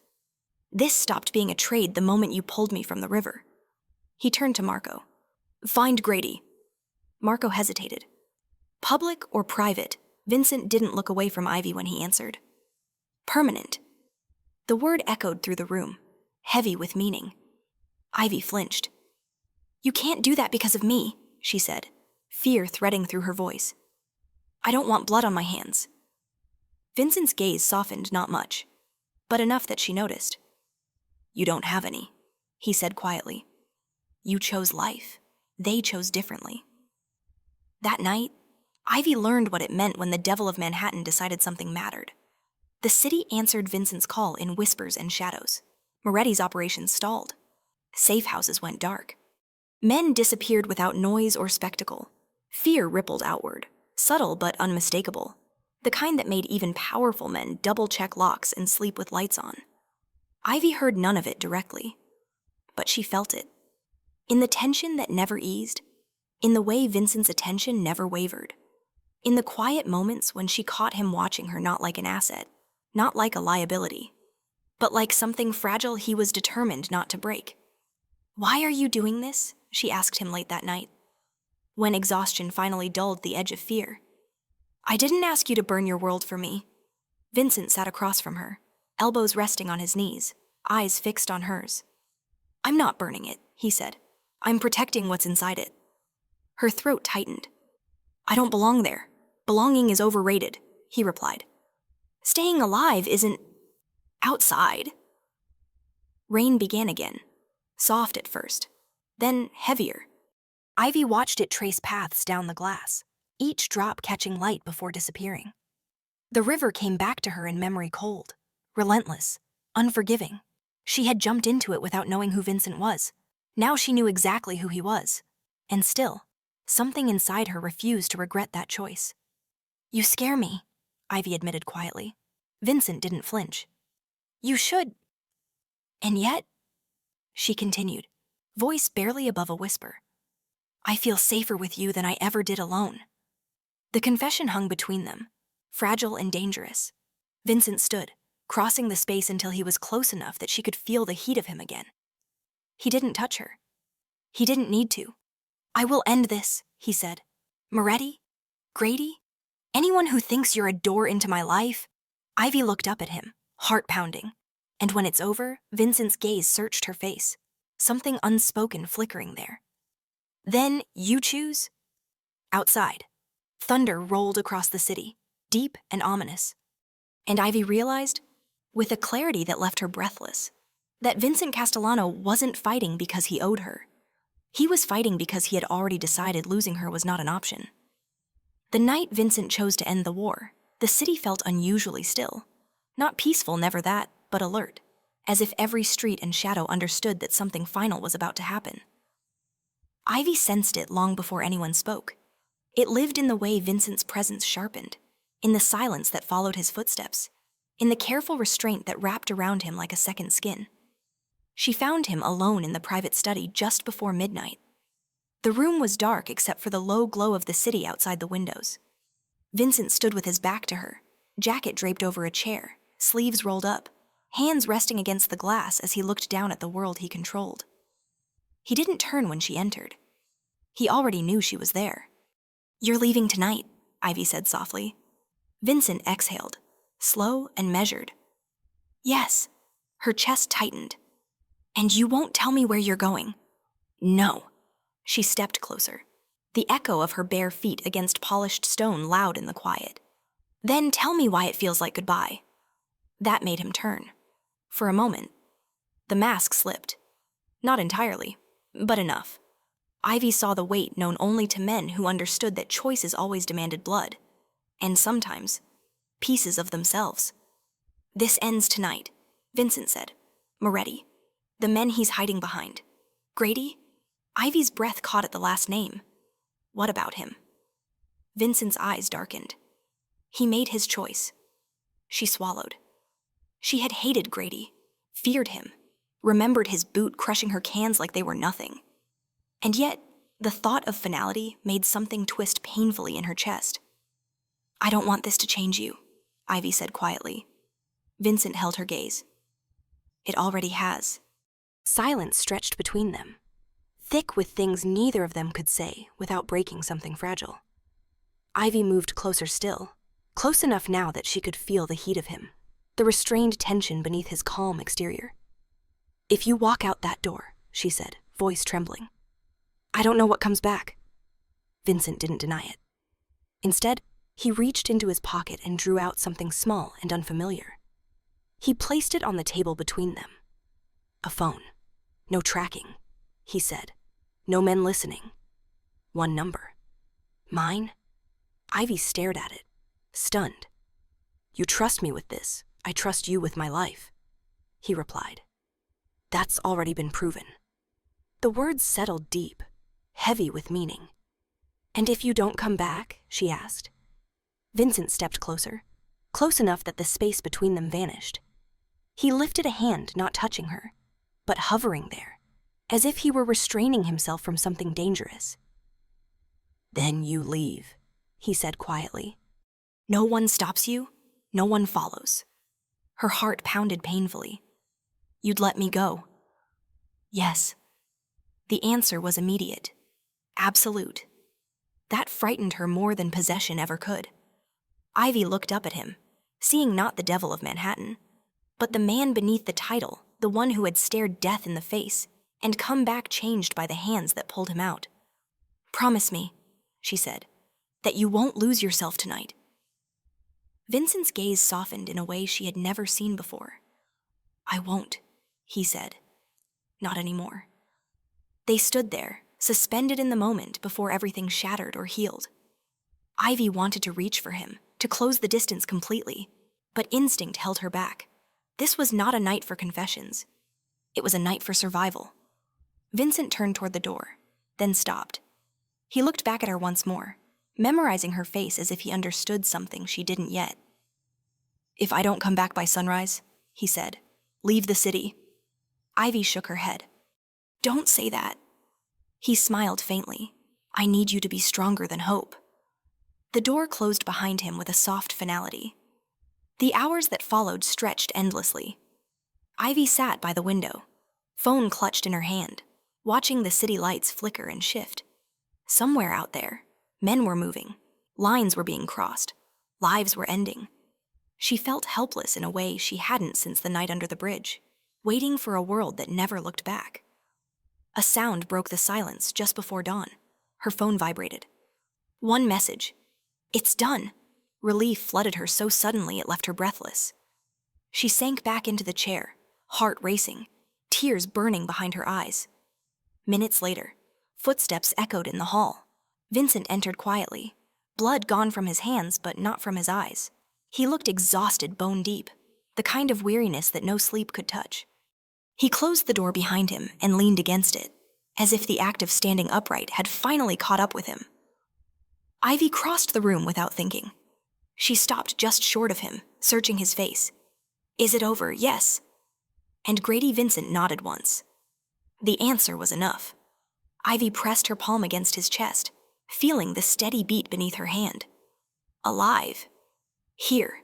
This stopped being a trade the moment you pulled me from the river. He turned to Marco. Find Grady. Marco hesitated. Public or private, Vincent didn't look away from Ivy when he answered. Permanent. The word echoed through the room, heavy with meaning. Ivy flinched. You can't do that because of me, she said, fear threading through her voice. I don't want blood on my hands. Vincent's gaze softened not much, but enough that she noticed. You don't have any, he said quietly. You chose life. They chose differently. That night, Ivy learned what it meant when the Devil of Manhattan decided something mattered. The city answered Vincent's call in whispers and shadows. Moretti's operations stalled. Safe houses went dark. Men disappeared without noise or spectacle. Fear rippled outward, subtle but unmistakable, the kind that made even powerful men double-check locks and sleep with lights on. Ivy heard none of it directly, but she felt it. In the tension that never eased, in the way Vincent's attention never wavered, in the quiet moments when she caught him watching her not like an asset, not like a liability, but like something fragile he was determined not to break. Why are you doing this? She asked him late that night, when exhaustion finally dulled the edge of fear. I didn't ask you to burn your world for me. Vincent sat across from her, elbows resting on his knees, eyes fixed on hers. I'm not burning it, he said. I'm protecting what's inside it. Her throat tightened. I don't belong there. Belonging is overrated, he replied. Staying alive isn't outside. Rain began again, soft at first, then heavier. Ivy watched it trace paths down the glass, each drop catching light before disappearing. The river came back to her in memory cold, relentless, unforgiving. She had jumped into it without knowing who Vincent was. Now she knew exactly who he was. And still, something inside her refused to regret that choice. You scare me, Ivy admitted quietly. Vincent didn't flinch. You should. And yet, she continued, voice barely above a whisper. I feel safer with you than I ever did alone. The confession hung between them, fragile and dangerous. Vincent stood, crossing the space until he was close enough that she could feel the heat of him again. He didn't touch her. He didn't need to. I will end this, he said. Moretti? Grady? Anyone who thinks you're a door into my life? Ivy looked up at him, heart pounding. And when it's over, Vincent's gaze searched her face, something unspoken flickering there. Then you choose? Outside, thunder rolled across the city, deep and ominous. And Ivy realized, with a clarity that left her breathless, that Vincent Castellano wasn't fighting because he owed her. He was fighting because he had already decided losing her was not an option. The night Vincent chose to end the war, the city felt unusually still. Not peaceful, never that, but alert, as if every street and shadow understood that something final was about to happen. Ivy sensed it long before anyone spoke. It lived in the way Vincent's presence sharpened, in the silence that followed his footsteps, in the careful restraint that wrapped around him like a second skin. She found him alone in the private study just before midnight. The room was dark except for the low glow of the city outside the windows. Vincent stood with his back to her, jacket draped over a chair, sleeves rolled up, hands resting against the glass as he looked down at the world he controlled. He didn't turn when she entered. He already knew she was there. You're leaving tonight, Ivy said softly. Vincent exhaled, slow and measured. Yes. Her chest tightened. And you won't tell me where you're going? No. She stepped closer, the echo of her bare feet against polished stone loud in the quiet. Then tell me why it feels like goodbye. That made him turn. For a moment, the mask slipped. Not entirely, but enough. Ivy saw the weight known only to men who understood that choices always demanded blood, and sometimes, pieces of themselves. This ends tonight, Vincent said. Moretti. The men he's hiding behind. Grady? Ivy's breath caught at the last name. What about him? Vincent's eyes darkened. He made his choice. She swallowed. She had hated Grady, feared him, remembered his boot crushing her cans like they were nothing. And yet, the thought of finality made something twist painfully in her chest. I don't want this to change you, Ivy said quietly. Vincent held her gaze. It already has. Silence stretched between them, thick with things neither of them could say without breaking something fragile. Ivy moved closer still, close enough now that she could feel the heat of him, the restrained tension beneath his calm exterior. If you walk out that door, she said, voice trembling, I don't know what comes back. Vincent didn't deny it. Instead, he reached into his pocket and drew out something small and unfamiliar. He placed it on the table between them. A phone. No tracking, he said. No men listening. One number. Mine? Ivy stared at it, stunned. You trust me with this. I trust you with my life, he replied. That's already been proven. The words settled deep, heavy with meaning. And if you don't come back, she asked. Vincent stepped closer, close enough that the space between them vanished. He lifted a hand, not touching her, but hovering there, as if he were restraining himself from something dangerous. Then you leave, he said quietly. No one stops you, no one follows. Her heart pounded painfully. You'd let me go? Yes. The answer was immediate, absolute. That frightened her more than possession ever could. Ivy looked up at him, seeing not the devil of Manhattan, but the man beneath the title, the one who had stared death in the face and come back changed by the hands that pulled him out. Promise me, she said, that you won't lose yourself tonight. Vincent's gaze softened in a way she had never seen before. I won't, he said. Not anymore. They stood there, suspended in the moment before everything shattered or healed. Ivy wanted to reach for him, to close the distance completely, but instinct held her back. This was not a night for confessions. It was a night for survival. Vincent turned toward the door, then stopped. He looked back at her once more, memorizing her face as if he understood something she didn't yet. If I don't come back by sunrise, he said, leave the city. Ivy shook her head. Don't say that. He smiled faintly. I need you to be stronger than hope. The door closed behind him with a soft finality. The hours that followed stretched endlessly. Ivy sat by the window, phone clutched in her hand, watching the city lights flicker and shift. Somewhere out there, men were moving, lines were being crossed, lives were ending. She felt helpless in a way she hadn't since the night under the bridge, waiting for a world that never looked back. A sound broke the silence just before dawn. Her phone vibrated. One message. It's done. Relief flooded her so suddenly it left her breathless. She sank back into the chair, heart racing, tears burning behind her eyes. Minutes later, footsteps echoed in the hall. Vincent entered quietly, blood gone from his hands but not from his eyes. He looked exhausted bone deep, the kind of weariness that no sleep could touch. He closed the door behind him and leaned against it, as if the act of standing upright had finally caught up with him. Ivy crossed the room without thinking. She stopped just short of him, searching his face. Is it over? Yes. And Grady Vincent nodded once. The answer was enough. Ivy pressed her palm against his chest, feeling the steady beat beneath her hand. Alive. Here.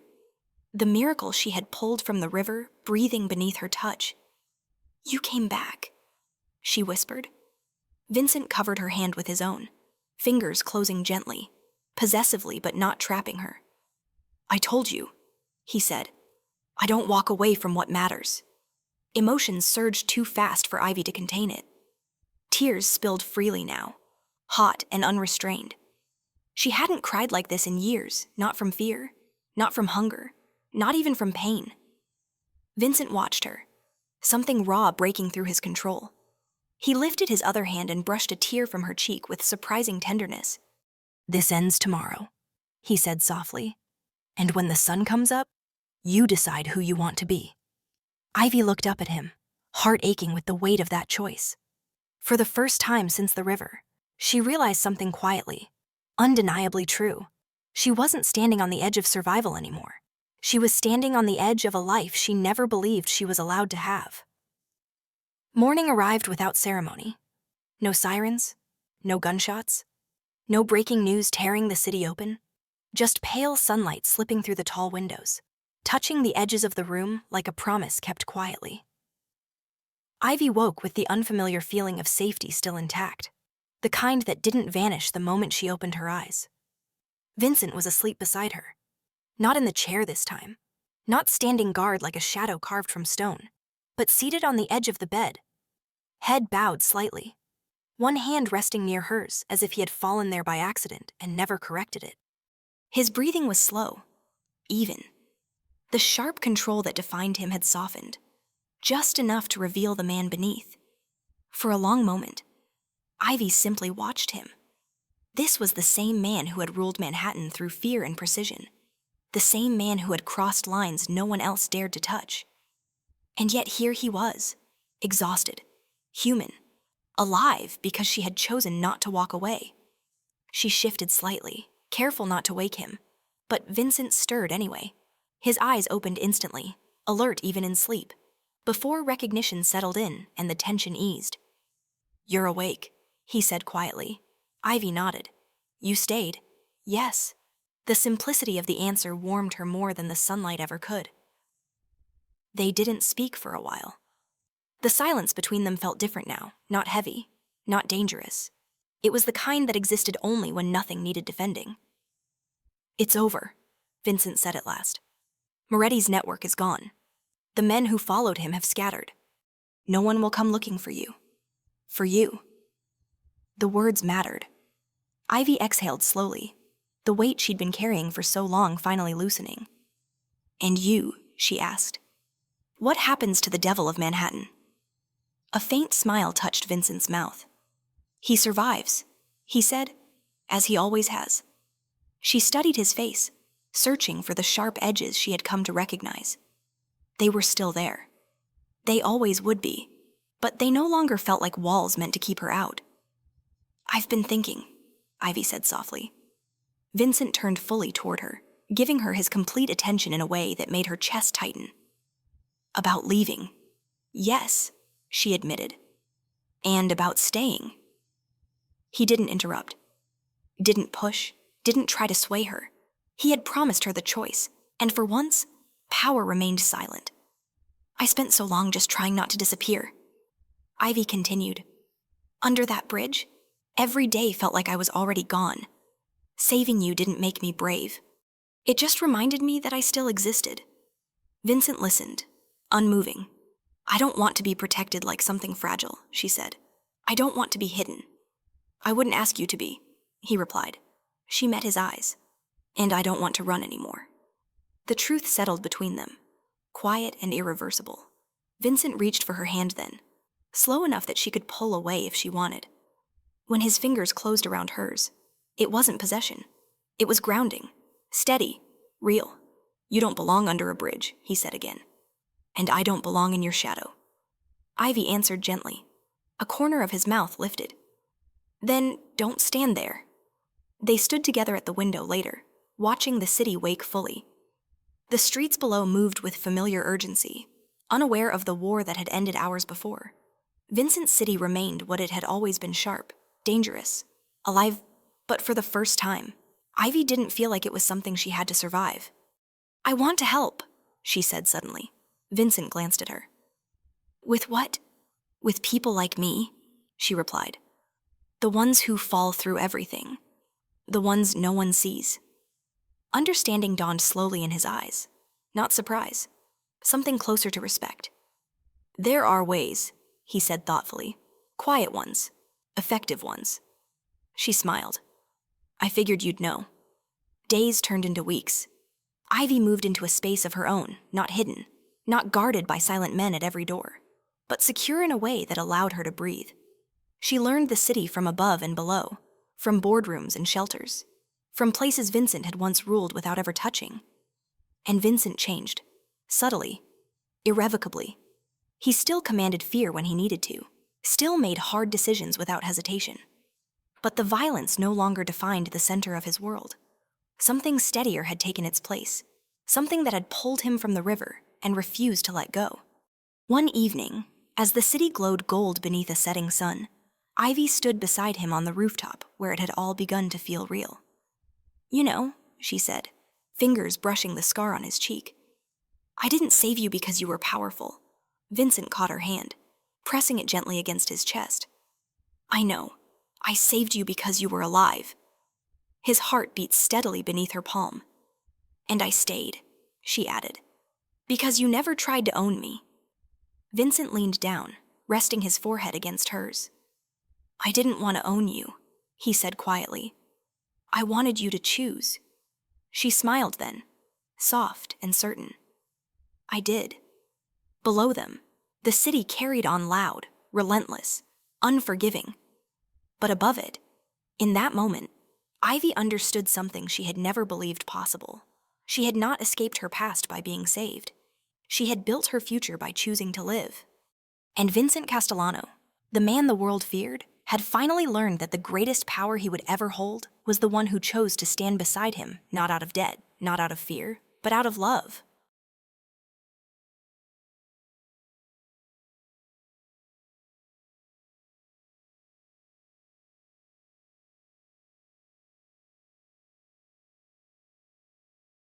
The miracle she had pulled from the river, breathing beneath her touch. You came back, she whispered. Vincent covered her hand with his own, fingers closing gently, possessively but not trapping her. I told you, he said. I don't walk away from what matters. Emotions surged too fast for Ivy to contain it. Tears spilled freely now, hot and unrestrained. She hadn't cried like this in years, not from fear, not from hunger, not even from pain. Vincent watched her, something raw breaking through his control. He lifted his other hand and brushed a tear from her cheek with surprising tenderness. This ends tomorrow, he said softly. And when the sun comes up, you decide who you want to be. Ivy looked up at him, heart aching with the weight of that choice. For the first time since the river, she realized something quietly, undeniably true. She wasn't standing on the edge of survival anymore. She was standing on the edge of a life she never believed she was allowed to have. Morning arrived without ceremony. No sirens, no gunshots, no breaking news tearing the city open. Just pale sunlight slipping through the tall windows, touching the edges of the room like a promise kept quietly. Ivy woke with the unfamiliar feeling of safety still intact, the kind that didn't vanish the moment she opened her eyes. Vincent was asleep beside her. Not in the chair this time, not standing guard like a shadow carved from stone, but seated on the edge of the bed, head bowed slightly, one hand resting near hers as if he had fallen there by accident and never corrected it. His breathing was slow, even. The sharp control that defined him had softened, just enough to reveal the man beneath. For a long moment, Ivy simply watched him. This was the same man who had ruled Manhattan through fear and precision, the same man who had crossed lines no one else dared to touch. And yet here he was, exhausted, human, alive because she had chosen not to walk away. She shifted slightly, careful not to wake him, but Vincent stirred anyway. His eyes opened instantly, alert even in sleep, before recognition settled in and the tension eased. "You're awake," he said quietly. Ivy nodded. "You stayed?" "Yes." The simplicity of the answer warmed her more than the sunlight ever could. They didn't speak for a while. The silence between them felt different now, not heavy, not dangerous. It was the kind that existed only when nothing needed defending. "It's over," Vincent said at last. "Moretti's network is gone. The men who followed him have scattered. No one will come looking for you. For you." The words mattered. Ivy exhaled slowly, the weight she'd been carrying for so long finally loosening. "And you?" she asked. "What happens to the devil of Manhattan?" A faint smile touched Vincent's mouth. "He survives," he said, "as he always has." She studied his face, searching for the sharp edges she had come to recognize. They were still there. They always would be, but they no longer felt like walls meant to keep her out. "I've been thinking," Ivy said softly. Vincent turned fully toward her, giving her his complete attention in a way that made her chest tighten. "About leaving." "Yes," she admitted. "And about staying." He didn't interrupt, didn't push, didn't try to sway her. He had promised her the choice, and for once, power remained silent. "I spent so long just trying not to disappear." Ivy continued. "Under that bridge, every day felt like I was already gone. Saving you didn't make me brave. It just reminded me that I still existed." Vincent listened, unmoving. "I don't want to be protected like something fragile," she said. "I don't want to be hidden." "I wouldn't ask you to be," he replied. She met his eyes. "And I don't want to run anymore." The truth settled between them, quiet and irreversible. Vincent reached for her hand then, slow enough that she could pull away if she wanted. When his fingers closed around hers, it wasn't possession. It was grounding, steady, real. "You don't belong under a bridge," he said again. "And I don't belong in your shadow." Ivy answered gently. A corner of his mouth lifted. "Then don't stand there." They stood together at the window later, watching the city wake fully. The streets below moved with familiar urgency, unaware of the war that had ended hours before. Vincent's city remained what it had always been: sharp, dangerous, alive, but for the first time, Ivy didn't feel like it was something she had to survive. "I want to help," she said suddenly. Vincent glanced at her. "With what?" "With people like me," she replied. "The ones who fall through everything. The ones no one sees." Understanding dawned slowly in his eyes. Not surprise. Something closer to respect. "There are ways," he said thoughtfully. "Quiet ones. Effective ones." She smiled. "I figured you'd know." Days turned into weeks. Ivy moved into a space of her own, not hidden, not guarded by silent men at every door, but secure in a way that allowed her to breathe. She learned the city from above and below, from boardrooms and shelters, from places Vincent had once ruled without ever touching. And Vincent changed, subtly, irrevocably. He still commanded fear when he needed to, still made hard decisions without hesitation. But the violence no longer defined the center of his world. Something steadier had taken its place, something that had pulled him from the river and refused to let go. One evening, as the city glowed gold beneath a setting sun, Ivy stood beside him on the rooftop where it had all begun to feel real. "You know," she said, fingers brushing the scar on his cheek, "I didn't save you because you were powerful." Vincent caught her hand, pressing it gently against his chest. "I know. I saved you because you were alive." His heart beat steadily beneath her palm. "And I stayed," she added, "because you never tried to own me." Vincent leaned down, resting his forehead against hers. "I didn't want to own you," he said quietly. "I wanted you to choose." She smiled then, soft and certain. "I did." Below them, the city carried on loud, relentless, unforgiving. But above it, in that moment, Ivy understood something she had never believed possible. She had not escaped her past by being saved. She had built her future by choosing to live. And Vincent Castellano, the man the world feared, had finally learned that the greatest power he would ever hold was the one who chose to stand beside him, not out of debt, not out of fear, but out of love.